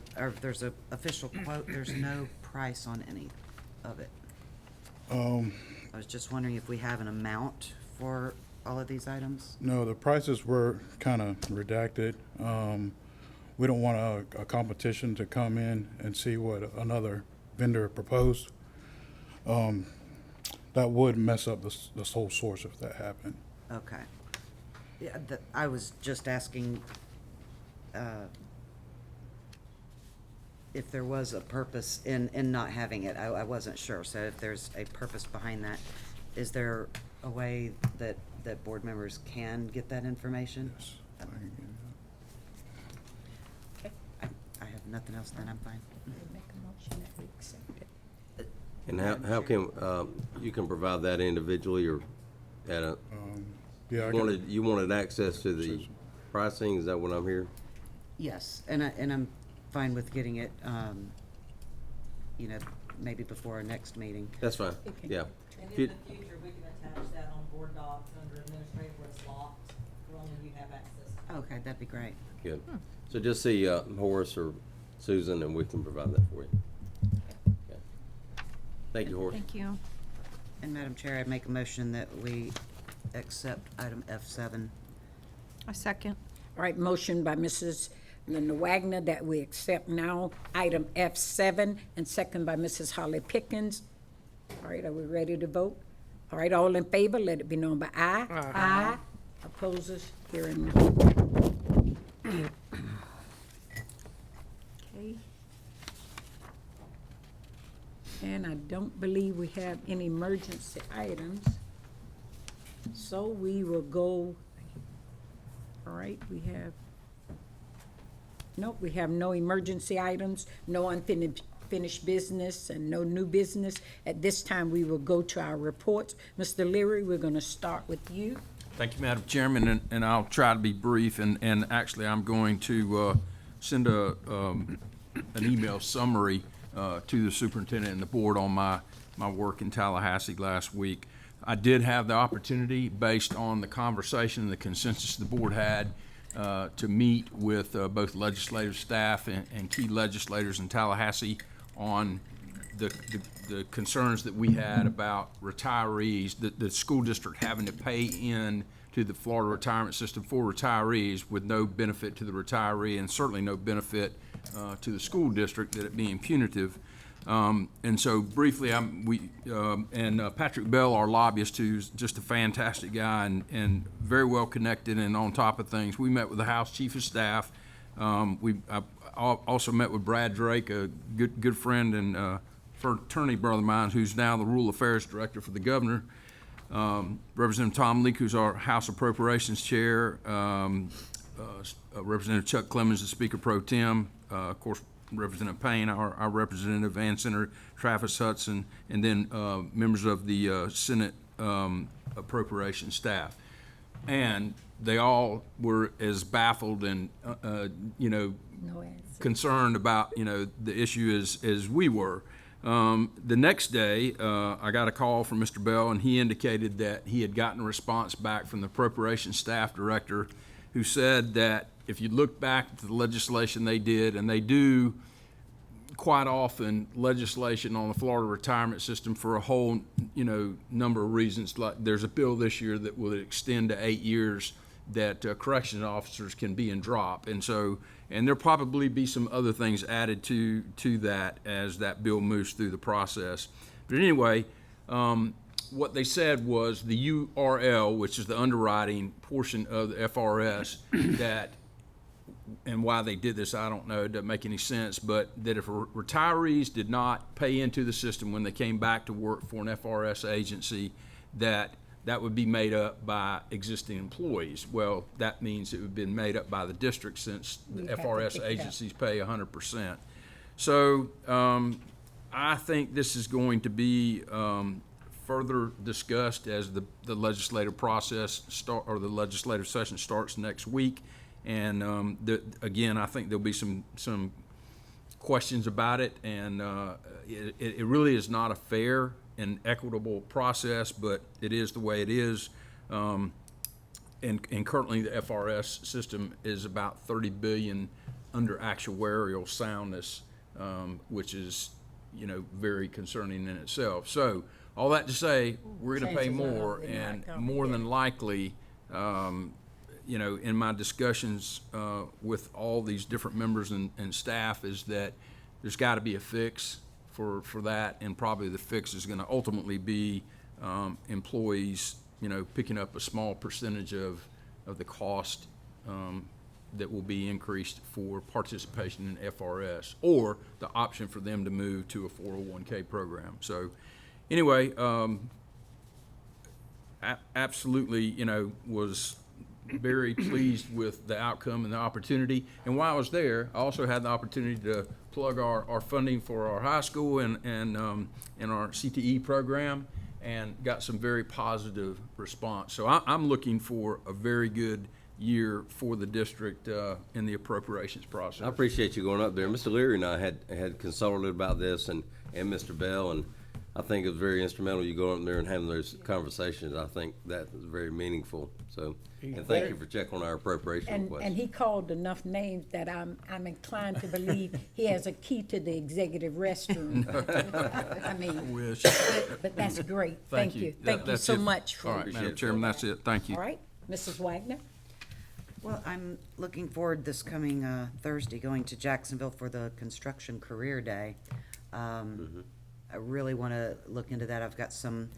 official quote, there's no price on any of it. I was just wondering if we have an amount for all of these items? No, the prices were kind of redacted. We don't want a competition to come in and see what another vendor proposed. That would mess up the sole source if that happened. Okay. Yeah, I was just asking if there was a purpose in not having it. I wasn't sure. So if there's a purpose behind that, is there a way that board members can get that information? Yes, I can get it. I have nothing else, then I'm fine. Make a motion that we accept it. And how can, you can provide that individually or at a, Yeah, I can, you wanted access to the pricing, is that what I'm hearing? Yes, and I'm fine with getting it, maybe before our next meeting. That's fine, yeah. And in the future, we can attach that on board docs under administrative where it's locked, where only you have access. Okay, that'd be great. Good. So just see Horace or Susan, and we can provide that for you. Okay. Thank you, Horace. Thank you. And Madam Chair, I make a motion that we accept item F7. A second. All right, motion by Mrs. Linda Wagner that we accept now item F7, and second by Mrs. Holly Pickens. All right, are we ready to vote? All right, all in favor, let it be known by aye. Aye. Opposers, hearing none. Okay. And I don't believe we have any emergency items. So we will go, all right, we have, nope, we have no emergency items, no unfinished business, and no new business. At this time, we will go to our reports. Mr. Leary, we're gonna start with you. Thank you, Madam Chairman, and I'll try to be brief, and actually, I'm going to send an email summary to the superintendent and the board on my work in Tallahassee last week. I did have the opportunity, based on the conversation and the consensus the board had, to meet with both legislative staff and key legislators in Tallahassee on the concerns that we had about retirees, the school district having to pay in to the Florida retirement system for retirees with no benefit to the retiree and certainly no benefit to the school district, that it being punitive. And so briefly, Patrick Bell, our lobbyist, who's just a fantastic guy and very well connected and on top of things. We met with the House Chief of Staff. I also met with Brad Drake, a good friend and fraternity brother of mine, who's now the Rural Affairs Director for the governor. Representative Tom Leak, who's our House Appropriations Chair. Representative Chuck Clemens, the Speaker Pro Tem. Of course, Representative Payne, our representative, and Senator Travis Hudson, and then members of the Senate Appropriations staff. And they all were as baffled and, concerned about, the issue as we were. The next day, I got a call from Mr. Bell, and he indicated that he had gotten a response back from the Appropriations Staff Director, who said that if you look back at the legislation they did, and they do quite often legislation on the Florida retirement system for a whole, number of reasons. Like there's a bill this year that will extend to 8 years that corrections officers can be in drop, and there'll probably be some other things added to that as that bill moves through the process. But anyway, what they said was the URL, which is the underwriting portion of the FRS, that, and why they did this, I don't know, it doesn't make any sense, but that if retirees did not pay into the system when they came back to work for an FRS agency, that would be made up by existing employees. Well, that means it would have been made up by the district, since the FRS agencies pay 100%. So I think this is going to be further discussed as the legislative process or the legislative session starts next week. And again, I think there'll be some questions about it, and it really is not a fair and equitable process, but it is the way it is. And currently, the FRS system is about $30 billion under actuarial soundness, which is very concerning in itself. So all that to say, we're going to pay more, and more than likely, in my discussions with all these different members and staff, is that there's got to be a fix for that, and probably the fix is going to ultimately be employees, picking up a small percentage of the cost that will be increased for participation in FRS, or the option for them to move to a 401k program. So anyway, absolutely, was very pleased with the outcome and the opportunity. And while I was there, I also had the opportunity to plug our funding for our high school and our CTE program, and got some very positive response. So I'm looking for a very good year for the district in the appropriations process. I appreciate you going up there. Mr. Leary and I had consulted about this, and Mr. Bell, and I think it was very instrumental you going up there and having those conversations. I think that was very meaningful. So, and thank you for checking on our appropriation request. And he called enough names that I'm inclined to believe he has a key to the executive restroom. I mean, wish. But that's great. Thank you. Thank you so much. All right, Madam Chairman, that's it. Thank you. All right, Mrs. Wagner. Well, I'm looking forward this coming Thursday, going to Jacksonville for the Construction Career Day. I really want to look into that. I've got some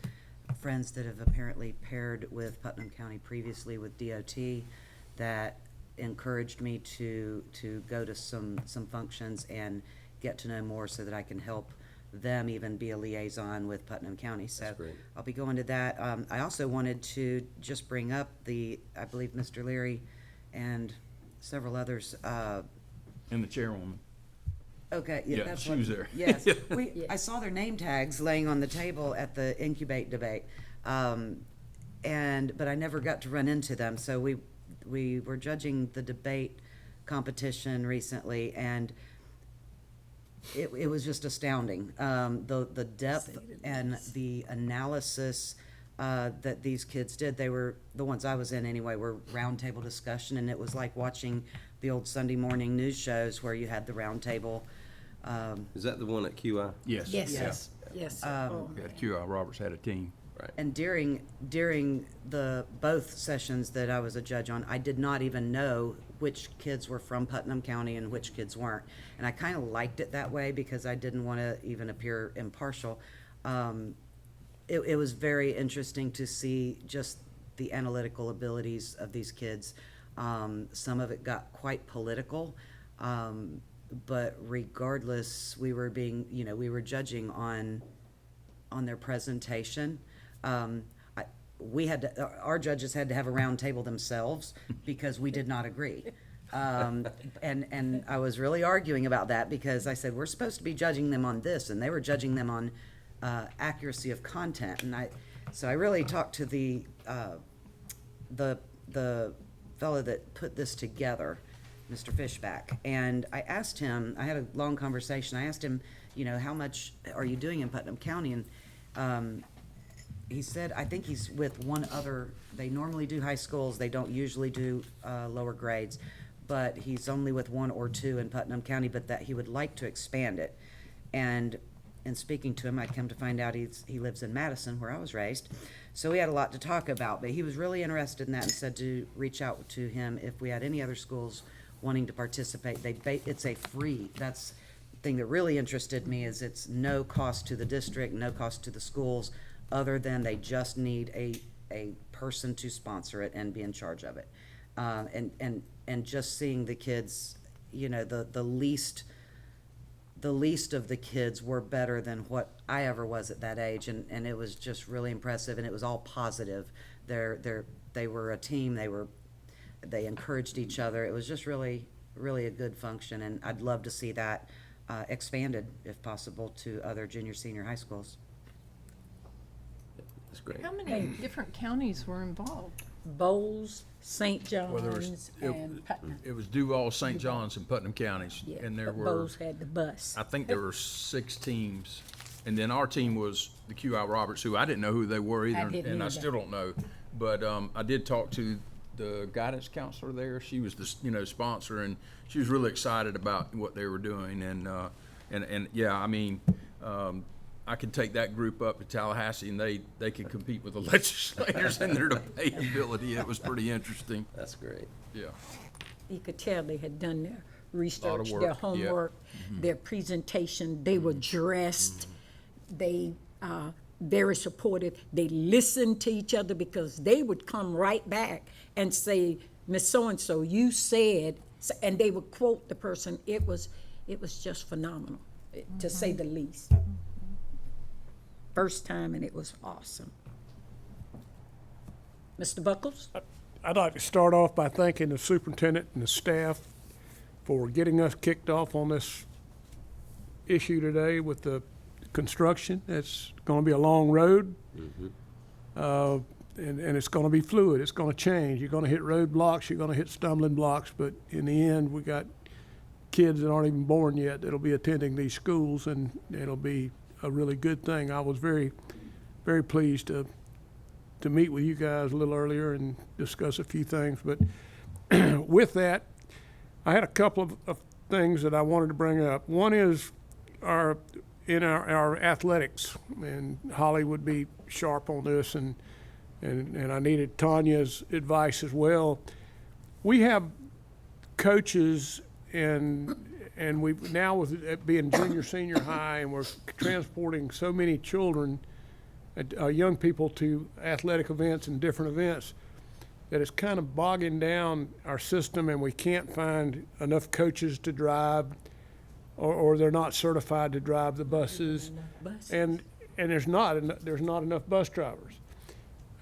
friends that have apparently paired with Putnam County previously with DOT that encouraged me to go to some functions and get to know more so that I can help them even be a liaison with Putnam County. So great. I'll be going to that. I also wanted to just bring up I believe Mr. Leary and several others, And the chairwoman. okay, yeah, Yeah, that's she what. was there. Yes, I saw their name tags laying on the table at the Incubate debate, but I never got to run into them. So we were judging the debate competition recently, and it was just astounding. The depth and the analysis that these kids did. They were, the ones I was in anyway, were roundtable discussion, and it was like watching the old Sunday morning news shows where you had the roundtable. Is that the one at QI? Yes. Yes, yes. Oh. Yeah, QI Roberts had a team. Right. And during the both sessions that I was a judge on, I did not even know which kids were from Putnam County and which kids weren't. And I kind of liked it that way because I didn't want to even appear impartial. It was very interesting to see just the analytical abilities of these kids. Some of it got quite political, but regardless, we were judging on their presentation. Our judges had to have a round table themselves because we did not agree. And I was really arguing about that because I said, we're supposed to be judging them on this, and they were judging them on accuracy of content. And so I really talked to the fellow that put this together, Mr. Fishback, and I asked him, I had a long conversation, I asked him, how much are you doing in Putnam County? And he said, I think he's with one other, they normally do high schools, they don't usually do lower grades, but he's only with one or two in Putnam County, but that he would like to expand it. And in speaking to him, I'd come to find out he lives in Madison, where I was raised. So we had a lot to talk about, but he was really interested in that and said to reach out to him if we had any other schools wanting to participate. It's a free, that's the thing that really interested me, is it's no cost to the district, no cost to the schools, other than they just need a person to sponsor it and be in charge of it. And just seeing the kids, the least of the kids were better than what I ever was at that age, and it was just really impressive, and it was all positive. They were a team. They encouraged each other. It was just really, really a good function, and I'd love to see that expanded, if possible, to other junior, senior high schools. That's great. How many different counties were involved? Bowles, St. Well, John's, and Putnam. It was Duval, St. John's, and Putnam counties, Yeah, and there but were. Bowles had the bus. I think there were 6 teams, and then our team was the QI Roberts, who I didn't know who they were either, didn't and I either. still don't know. But I did talk to the guidance counselor there. She was the sponsor, and she was really excited about what they were doing. And yeah, I mean, I could take that group up to Tallahassee, and they could compete with the legislators in their debate ability. It was pretty interesting. That's great. Yeah. You could tell they had done their Lot research, of their work, yeah. homework, their presentation. They were dressed. They very supportive. They listened to each other because they would come right back and say, Miss So-and-so, you said, and they would quote the person. It was just phenomenal, to say the least. First time, and it was awesome. Mr. Buckles? I'd like to start off by thanking the superintendent and the staff for getting us kicked off on this issue today with the construction. It's going to be a long road, and it's going to be fluid. It's going to change. You're going to hit roadblocks. You're going to hit stumbling blocks. But in the end, we got kids that aren't even born yet that'll be attending these schools, and it'll be a really good thing. I was very, very pleased to meet with you guys a little earlier and discuss a few things. But with that, I had a couple of things that I wanted to bring up. One is our athletics, and Holly would be sharp on this, and I needed Tanya's advice as well. We have coaches, and we've now, with it being junior, senior high, and we're transporting so many children young people to athletic events and different events, that it's kind of bogging down our system, and we can't find enough coaches to drive, or they're not certified to drive the buses, and there's not enough bus drivers.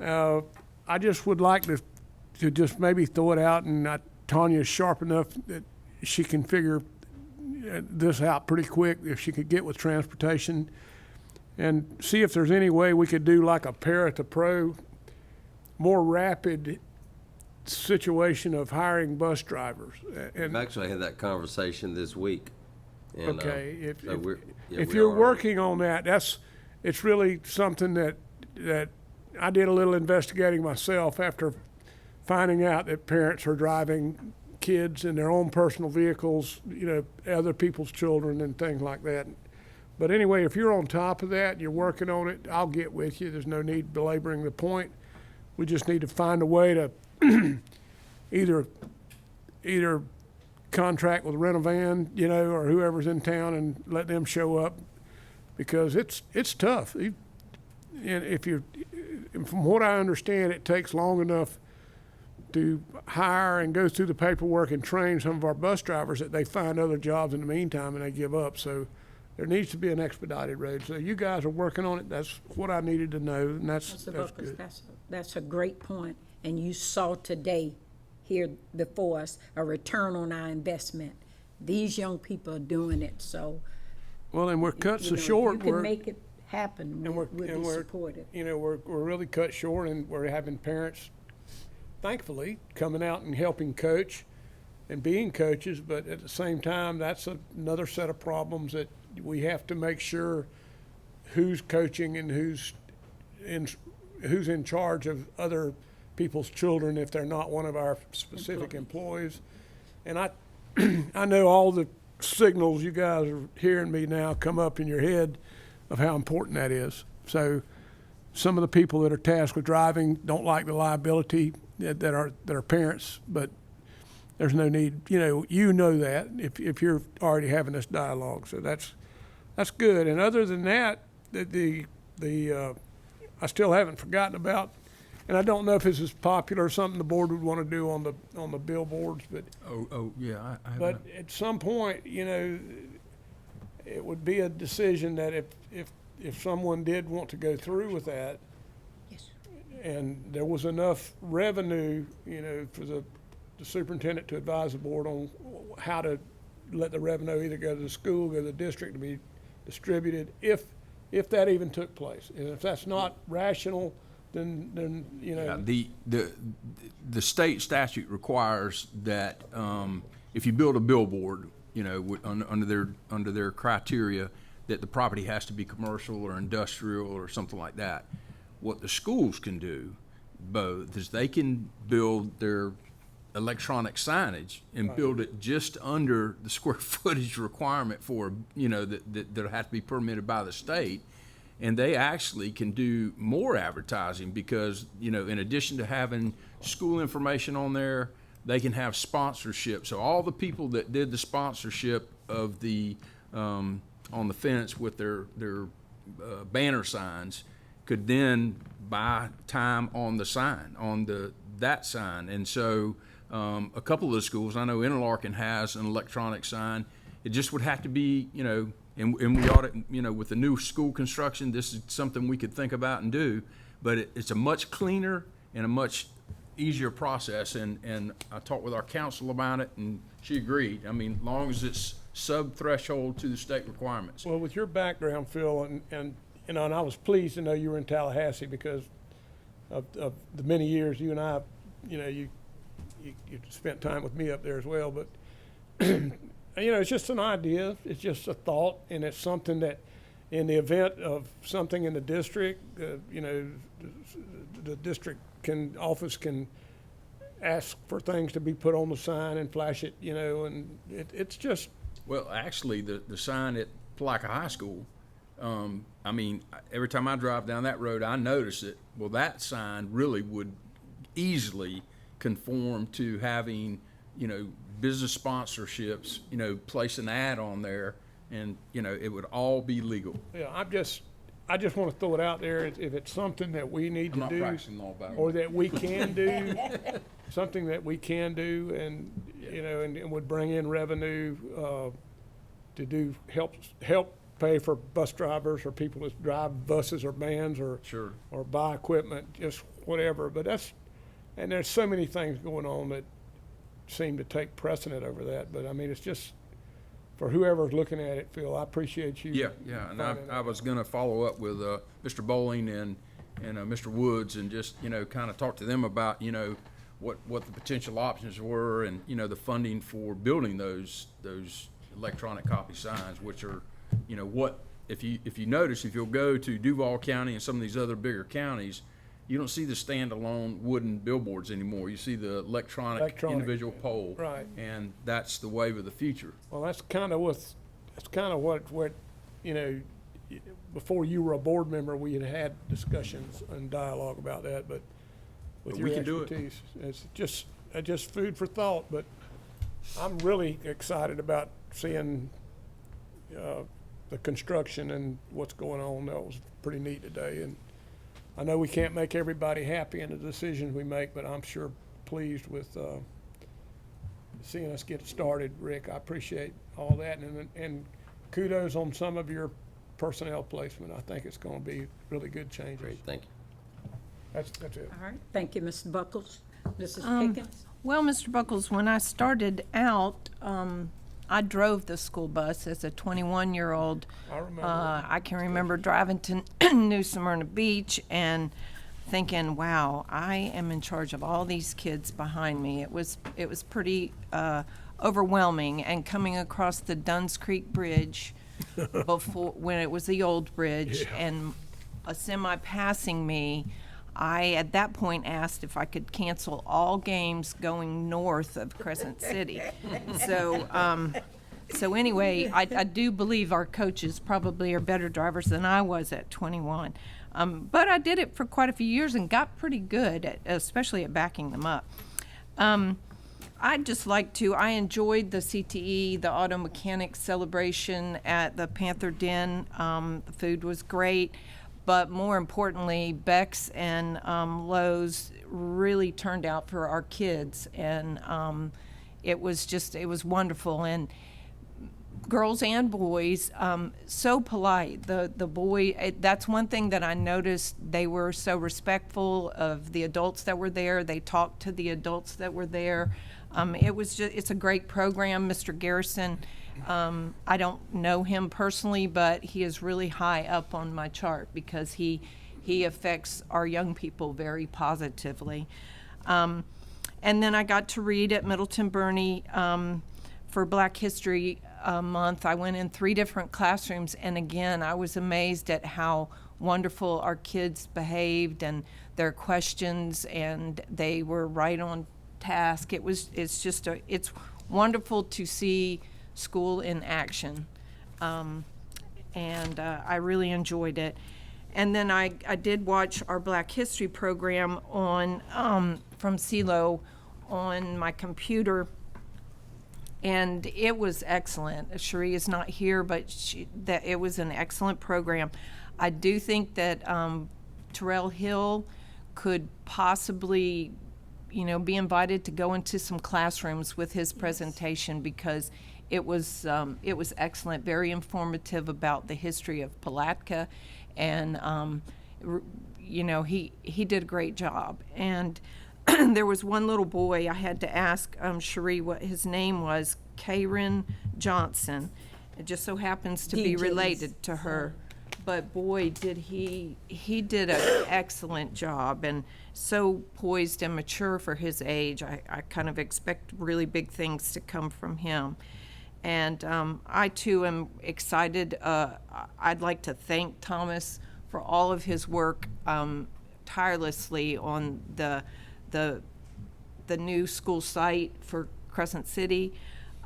I just would like to just maybe throw it out, and Tanya's sharp enough that she can figure this out pretty quick if she could get with transportation, and see if there's any way we could do like a para to pro, more rapid situation of hiring bus drivers. And I've actually had that conversation this week. And, okay, so if we you're are- working on that, it's really something that I did a little investigating myself after finding out that parents are driving kids in their own personal vehicles, other people's children and things like that. But anyway, if you're on top of that, you're working on it, I'll get with you. There's no need belaboring the point. We just need to find a way to either contract with Rent-A-Van, or whoever's in town, and let them show up, because it's tough. And from what I understand, it takes long enough to hire and go through the paperwork and train some of our bus drivers that they find other jobs in the meantime and they give up. So there needs to be an expedited road. So you guys are working on it. That's what I needed to know, and that's good. That's a great point. And you saw today here before us a return on our investment. These young people are doing it, so. Well, and we're cut so if short. you can make it happen, we'll be supportive. We're really cut short, and we're having parents, thankfully, coming out and helping coach and being coaches, but at the same time, that's another set of problems that we have to make sure who's coaching and who's in charge of other people's children if they're not one of our specific employees. And I know all the signals you guys are hearing me now come up in your head of how important that is. So some of the people that are tasked with driving don't like the liability that are parents, but there's no need, you know that if you're already having this dialogue. So that's good. And other than that, I still haven't forgotten about, and I don't know if this is popular or something the board would want to do on the billboards, but yeah, I but at some point, it would be a decision that if someone did want to go through with that, and there was enough revenue, for the superintendent to advise the board on how to let the revenue either go to the school, go to the district to be distributed, if that even took place. And if that's not rational, then Yeah, the state statute requires that if you build a billboard, under their criteria, that the property has to be commercial or industrial or something like that. What the schools can do, both, is they can build their electronic signage and build it just under the square footage requirement for, that have to be permitted by the state. And they actually can do more advertising because, in addition to having school information on there, they can have sponsorship. So all the people that did the sponsorship of the, on the fence with their banner signs could then buy time on the sign, on that sign. And so a couple of the schools, I know Interlaken has an electronic sign. It just would have to be, and we ought to, with the new school construction, this is something we could think about and do, but it's a much cleaner and a much easier process. And I talked with our council about it, and she agreed. I mean, long as it's sub-threshold to the state requirements. Well, with your background, Phil, and I was pleased to know you were in Tallahassee because of the many years you and I, you spent time with me up there as well, but it's just an idea, it's just a thought, and it's something that in the event of something in the district, the district office can ask for things to be put on the sign and flash it, and it's just. Well, actually, the sign at Palaca High School, every time I drive down that road, I notice it. Well, that sign really would easily conform to having, business sponsorships, place an ad on there, and, it would all be legal. Yeah, I'm just, I just want to throw it out there, if it's something that we need I'm to not do, practicing law, by the or way. that we can do, something that we can do, and, you know, and would bring in revenue, to do, help pay for bus drivers or people that drive buses or vans or Sure. or buy equipment, just whatever. But and there's so many things going on that seem to take precedent over that. But I mean, it's just for whoever's looking at it, Phil, I appreciate you. Yeah, and I was gonna follow up with, Mr. Bowling and Mr. Woods and just, you know, kind of talk to them about, you know, what the potential options were and, you know, the funding for building those electronic copy signs, which are, you know, what, if you notice, if you'll go to Duval County and some of these other bigger counties, you don't see the standalone wooden billboards anymore. You see the electronic individual pole. Right. And that's the wave of the future. Well, that's kind of what, you know, before you were a board member, we had discussions and dialogue about that, but with But your we can do it. expertise, it's just food for thought. But I'm really excited about seeing the construction and what's going on. That was pretty neat today, and I know we can't make everybody happy in the decisions we make, but I'm sure pleased with seeing us get started, Rick. I appreciate all that, and kudos on some of your personnel placement. I think it's going to be really good changes. Great, thank you. That's it. All right, thank you, Mr. Buckles. Mrs. Pickens? Well, Mr. Buckles, when I started out, I drove the school bus as a 21-year-old. I remember. I can remember driving to New Smyrna Beach and thinking, wow, I am in charge of all these kids behind me. It was pretty overwhelming, and coming across the Dunn's Creek Bridge before, when it was the old bridge, and a semi passing me, I, at that point, asked if I could cancel all games going north of Crescent City. So anyway, I do believe our coaches probably are better drivers than I was at 21. But I did it for quite a few years and got pretty good, especially at backing them up. I'd just like to, I enjoyed the CTE, the auto mechanics celebration at the Panther Den. The food was great. But more importantly, Beck's and Lowe's really turned out for our kids, and it was wonderful. And girls and boys, so polite. The boy, that's one thing that I noticed. They were so respectful of the adults that were there. They talked to the adults that were there. It's a great program. Mr. Garrison, I don't know him personally, but he is really high up on my chart because he affects our young people very positively. And then I got to read at Middleton Burney for Black History Month. I went in 3 different classrooms, and again, I was amazed at how wonderful our kids behaved and their questions, and they were right on task. It's wonderful to see school in action, and I really enjoyed it. And then I did watch our Black History program on from CeeLo on my computer, and it was excellent. Cherie is not here, but it was an excellent program. I do think that Terrell Hill could possibly, be invited to go into some classrooms with his presentation, because it was excellent, very informative about the history of Palatka, and he did a great job. And there was one little boy, I had to ask Cherie what his name was, Karen Johnson. It just so happens to be related to her. But boy, did he did an excellent job, and so poised and mature for his age. I kind of expect really big things to come from him. And I too am excited. I'd like to thank Thomas for all of his work tirelessly on the new school site for Crescent City.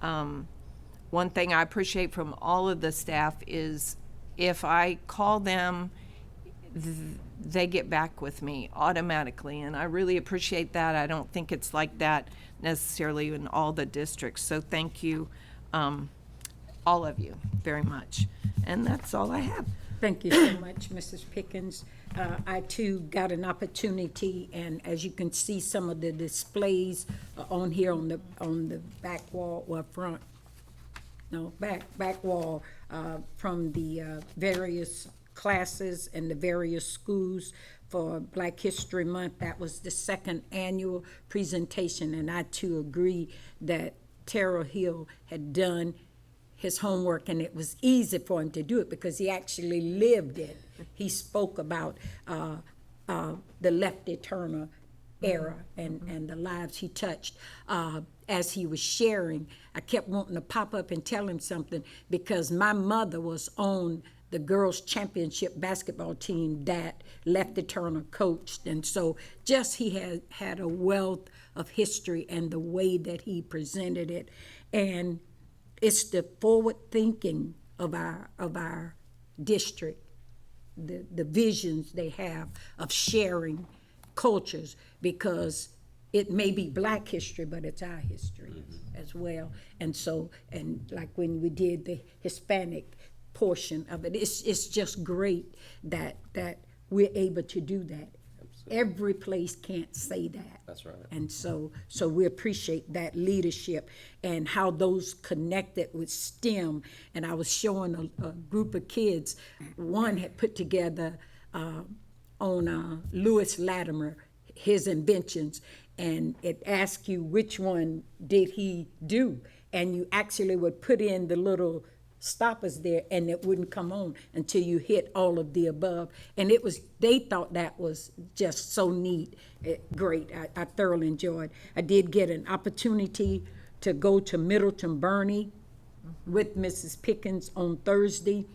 One thing I appreciate from all of the staff is if I call them, they get back with me automatically, and I really appreciate that. I don't think it's like that necessarily in all the districts, so thank you, all of you, very much. And that's all I have. Thank you so much, Mrs. Pickens. I too got an opportunity, and as you can see, some of the displays on here on the back wall, or back wall, from the various classes and the various schools for Black History Month. That was the second annual presentation, and I too agree that Terrell Hill had done his homework, and it was easy for him to do it because he actually lived it. He spoke about the Lefty Turner era and the lives he touched. As he was sharing, I kept wanting to pop up and tell him something because my mother was on the girls' championship basketball team that Lefty Turner coached. And so just he had a wealth of history and the way that he presented it. And it's the forward thinking of our district, the visions they have of sharing cultures, because it may be Black history, but it's our history as well. And so, and like when we did the Hispanic portion of it, it's just great that we're able to do that. Every place can't say that. That's right. And so we appreciate that leadership and how those connected with STEM. And I was showing a group of kids, one had put together on Lewis Latimer, his inventions, and it asked you which one did he do. And you actually would put in the little stoppers there, and it wouldn't come on until you hit all of the above. And they thought that was just so neat, great. I thoroughly enjoyed. I did get an opportunity to go to Middleton Burney with Mrs. Pickens on Thursday.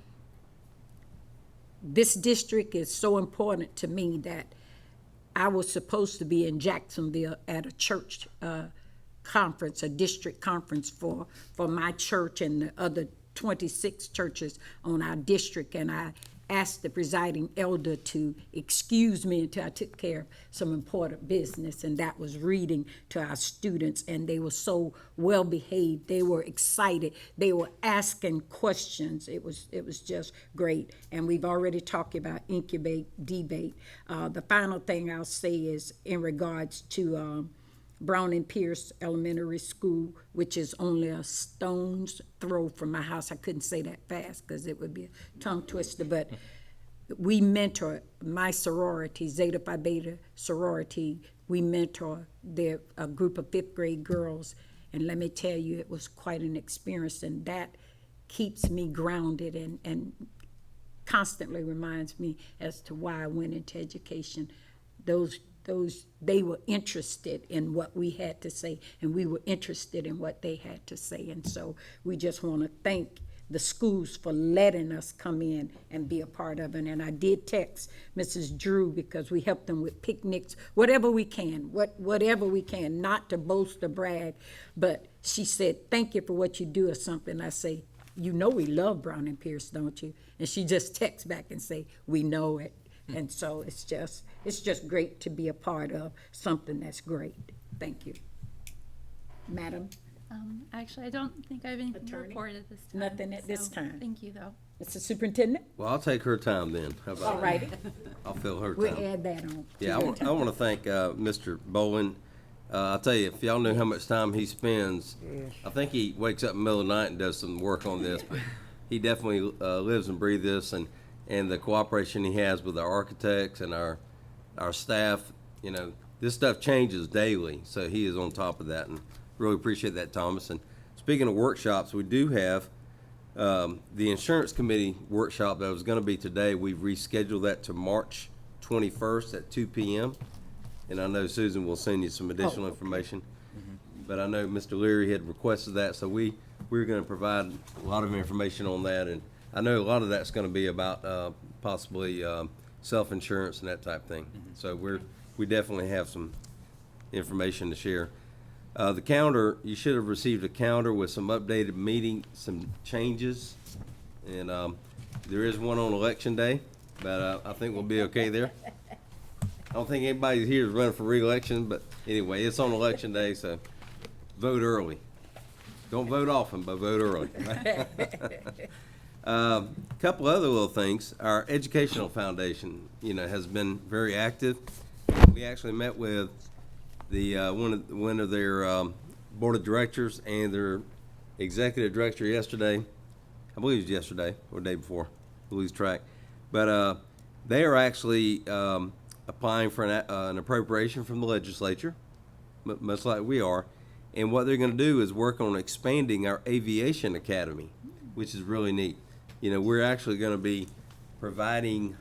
This district is so important to me that I was supposed to be in Jacksonville at a church conference, a district conference for my church and the other 26 churches on our district, and I asked the presiding elder to excuse me until I took care of some important business, and that was reading to our students, and they were so well behaved. They were excited. They were asking questions. It was just great, and we've already talked about incubate, debate. The final thing I'll say is in regards to Brown and Pierce Elementary School, which is only a stone's throw from my house. I couldn't say that fast because it would be a tongue twister, but we mentor my sorority, Zeta Phi Beta sorority. We mentor a group of 5th grade girls, and let me tell you, it was quite an experience, and that keeps me grounded and constantly reminds me as to why I went into education. They were interested in what we had to say, and we were interested in what they had to say. And so we just want to thank the schools for letting us come in and be a part of it. And I did text Mrs. Drew because we helped them with picnics, whatever we can, whatever we can, not to boast or brag. But she said, thank you for what you do or something. I say, you know we love Brown and Pierce, don't you? And she just texts back and say, we know it. And so it's just great to be a part of something that's great. Thank you. Madam? Actually, I don't think I have anything to report at this time. Nothing at this time. Thank you, though. Mr. Superintendent? Well, I'll take her time then. How about All righty. I'll fill her time. We'll add that on. Yeah, I want to thank Mr. Bowen. I'll tell you, if y'all knew how much time he spends, I think he wakes up in the middle of the night and does some work on this, but he definitely lives and breathes this, and the cooperation he has with our architects and our staff. You know, this stuff changes daily, so he is on top of that, and really appreciate that, Thomas. And speaking of workshops, we do have the insurance committee workshop that was going to be today. We've rescheduled that to March 21st at 2 p.m. And I know Susan will send you some additional information. But I know Mr. Leary had requested that, so we're going to provide a lot of information on that. And I know a lot of that's going to be about possibly self-insurance and that type of thing. So we definitely have some information to share. The calendar, you should have received a calendar with some updated meeting, some changes. And there is one on election day, but I think we'll be okay there. I don't think anybody here is running for re-election, but anyway, it's on election day, so vote early. Don't vote often, but vote early. Couple other little things. Our educational foundation, has been very active. We actually met with the one of their board of directors and their executive director yesterday. I believe it was yesterday or the day before. I lose track. But they are actually applying for an appropriation from the legislature, much like we are. And what they're going to do is work on expanding our aviation academy, which is really neat. We're actually going to be providing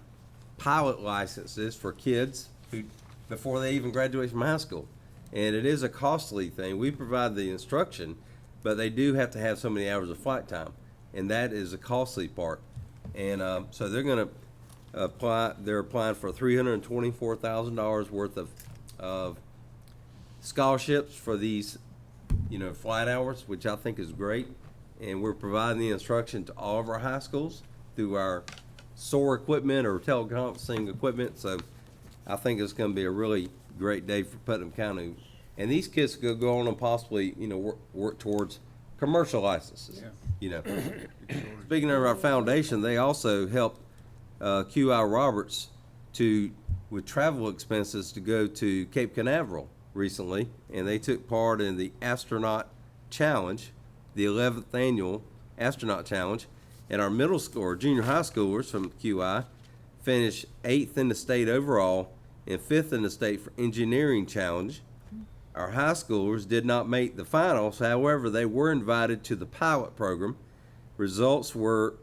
pilot licenses for kids who, before they even graduate from high school. And it is a costly thing. We provide the instruction, but they do have to have so many hours of flight time. And that is a costly part. And so they're going to they're applying for $324,000 worth of scholarships for these, flight hours, which I think is great. And we're providing the instruction to all of our high schools through our SOAR equipment or teleconferencing equipment. So I think it's going to be a really great day for Putnam County. And these kids could go on and possibly, work towards commercial licenses. Speaking of our foundation, they also helped QI Roberts with travel expenses to go to Cape Canaveral recently, and they took part in the Astronaut Challenge, the 11th annual Astronaut Challenge, and our middle school or junior high schoolers from QI finished 8th in the state overall and 5th in the state for Engineering Challenge. Our high schoolers did not make the finals, however, they were invited to the pilot program. Results from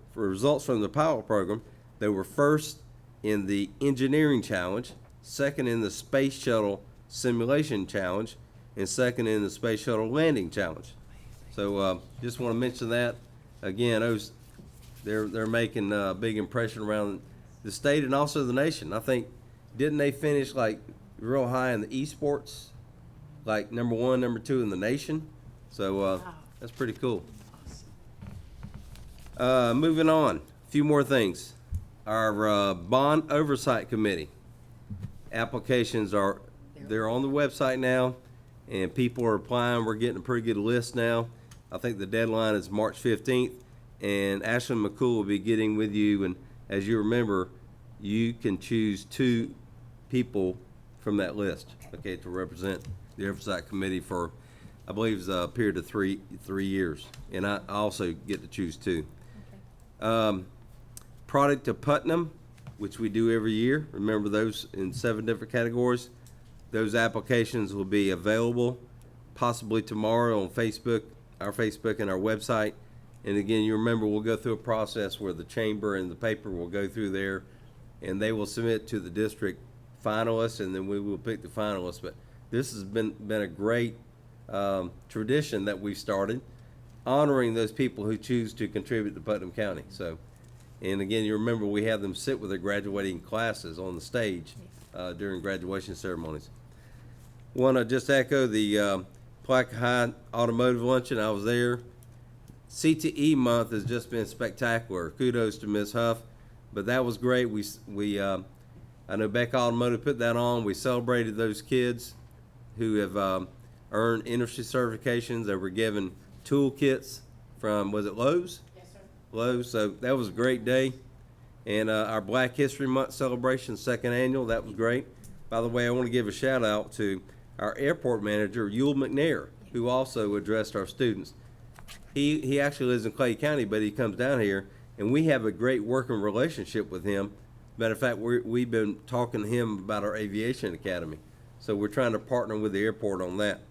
the pilot program, they were first in the Engineering Challenge, second in the Space Shuttle Simulation Challenge, and second in the Space Shuttle Landing Challenge. So just want to mention that. Again, they're making a big impression around the state and also the nation. I think, didn't they finish like real high in the esports? Like number 1, number 2 in the nation? So that's pretty cool. Moving on, a few more things. Our bond oversight committee applications they're on the website now, and people are applying. We're getting a pretty good list now. I think the deadline is March 15th, and Ashley McCool will be getting with you. And as you remember, you can choose 2 people from that list, okay, to represent the oversight committee for, I believe, it's a period of 3 years. And I also get to choose 2. Okay. Product of Putnam, which we do every year. Remember those in 7 different categories. Those applications will be available possibly tomorrow on Facebook, our Facebook and our website. And again, you remember we'll go through a process where the chamber and the paper will go through there, and they will submit to the district finalists, and then we will pick the finalists. But this has been a great tradition that we've started, honoring those people who choose to contribute to Putnam County. So, and again, you remember we have them sit with their graduating classes on the stage during graduation ceremonies. Want to just echo the Palatka High Automotive Luncheon. I was there. CTE month has just been spectacular. Kudos to Ms. Huff, but that was great. I know Beck Automotive put that on. We celebrated those kids who have earned industry certifications. They were given toolkits from, was it Lowe's? Yes, sir. Lowe's. So that was a great day. And our Black History Month celebration, 2nd annual, that was great. By the way, I want to give a shout out to our airport manager, Yule McNair, who also addressed our students. He actually lives in Clay County, but he comes down here, and we have a great working relationship with him. Matter of fact, we've been talking to him about our aviation academy. So we're trying to partner with the airport on that.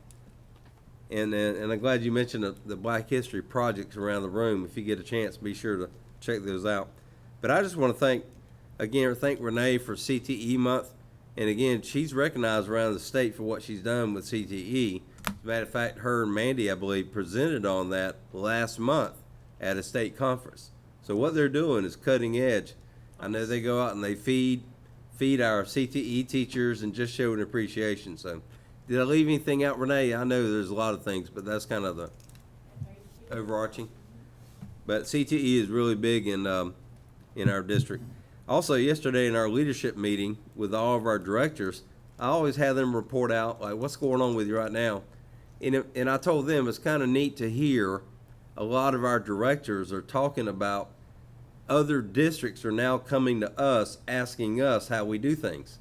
And I'm glad you mentioned the Black History projects around the room. If you get a chance, be sure to check those out. But I just want to thank Renee for CTE month. And again, she's recognized around the state for what she's done with CTE. As a matter of fact, her and Mandy, I believe, presented on that last month at a state conference. So what they're doing is cutting edge. I know they go out and they feed our CTE teachers and just show an appreciation. So did I leave anything out, Renee? I know there's a lot of things, but that's kind of the overarching. But CTE is really big in our district. Also, yesterday in our leadership meeting with all of our directors, I always have them report out, like, what's going on with you right now. And I told them it's kind of neat to hear a lot of our directors are talking about other districts are now coming to us, asking us how we do things.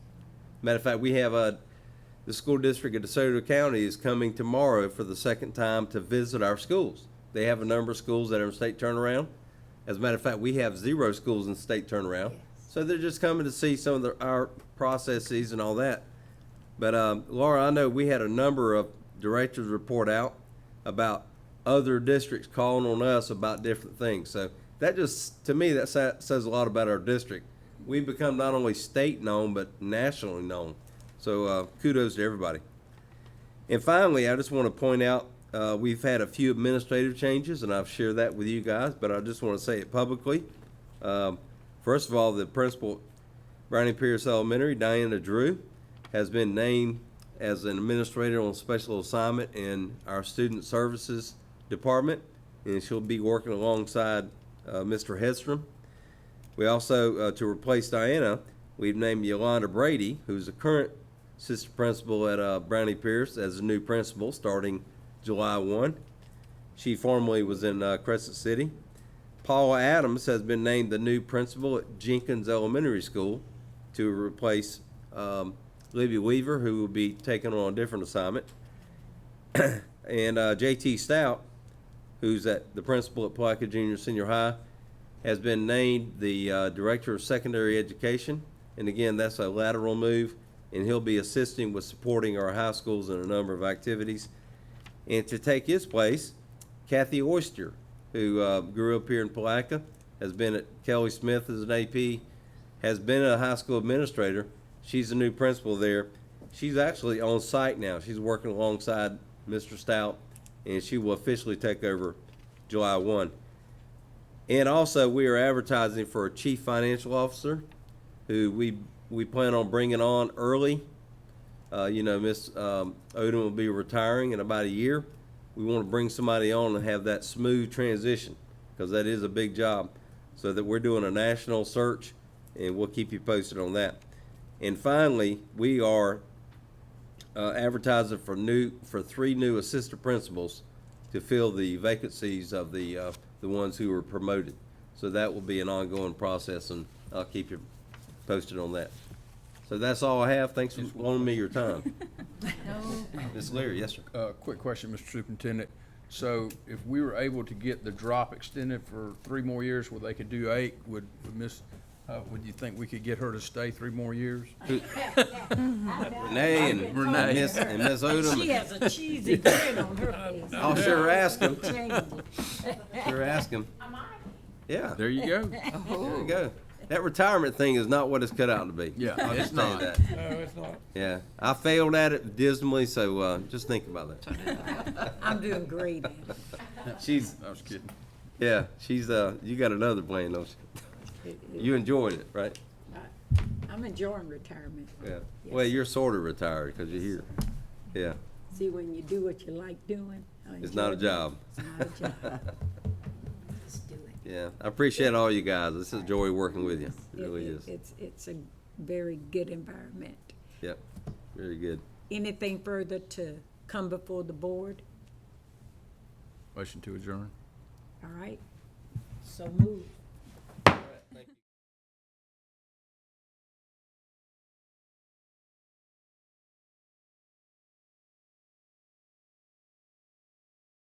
Matter of fact, we have the school district of DeSoto County is coming tomorrow for the second time to visit our schools. They have a number of schools that are in state turnaround. As a matter of fact, we have 0 schools in state turnaround. So they're just coming to see some of our processes and all that. But Laura, I know we had a number of directors report out about other districts calling on us about different things. So that just, to me, that says a lot about our district. We've become not only state known, but nationally known. So kudos to everybody. And finally, I just want to point out, we've had a few administrative changes, and I've shared that with you guys, but I just want to say it publicly. First of all, the principal at Brownie Pierce Elementary, Diana Drew, has been named as an administrator on special assignment in our student services department, and she'll be working alongside Mr. Hedstrom. We also, to replace Diana, we've named Yolanda Brady, who's the current assistant principal at Brownie Pierce, as a new principal starting July 1. She formerly was in Crescent City. Paula Adams has been named the new principal at Jenkins Elementary School to replace Libby Weaver, who will be taking on a different assignment. And J.T. Stout, who's the principal at Palaca Junior Senior High, has been named the Director of Secondary Education. And again, that's a lateral move, and he'll be assisting with supporting our high schools in a number of activities. And to take his place, Kathy Oyster, who grew up here in Palaca, has been at Kelly Smith as an AP, has been a high school administrator. She's the new principal there. She's actually on site now. She's working alongside Mr. Stout, and she will officially take over July 1. And also, we are advertising for a chief financial officer, who we plan on bringing on early. Miss Odom will be retiring in about a year. We want to bring somebody on and have that smooth transition, because that is a big job. So that we're doing a national search, and we'll keep you posted on that. And finally, we are advertising for 3 new assistant principals to fill the vacancies of the ones who were promoted. So that will be an ongoing process, and I'll keep you posted on that. So that's all I have. Thanks for loaning me your time. Ms. Leary, yes, sir. Quick question, Mr. Superintendent. So if we were able to get the drop extended for 3 more years where they could do 8, would you think we could get her to stay 3 more years? Renee and Miss Odom. She has a cheesy grin on her face. I'll sure ask him. Sure ask him. Yeah. There you go. There you go. That retirement thing is not what it's cut out to be. Yeah, I'll it's just tell you not. that. No, it's not. Yeah, I failed at it dismally, so just think about that. I'm doing great at it. She's. I was kidding. Yeah, she's. You got another plan, don't you? You enjoyed it, right? I'm enjoying retirement. Yeah. Well, you're sort of retired because you're here. Yeah. See, when you do what you like doing. I It's not a enjoy it. job. It's not a job. Just do it. Yeah, I appreciate all you guys. This is a joy working with you. It really is. It's a very good environment. Yep, very good. Anything further to come before the board? Motion to adjourn. All right, so move.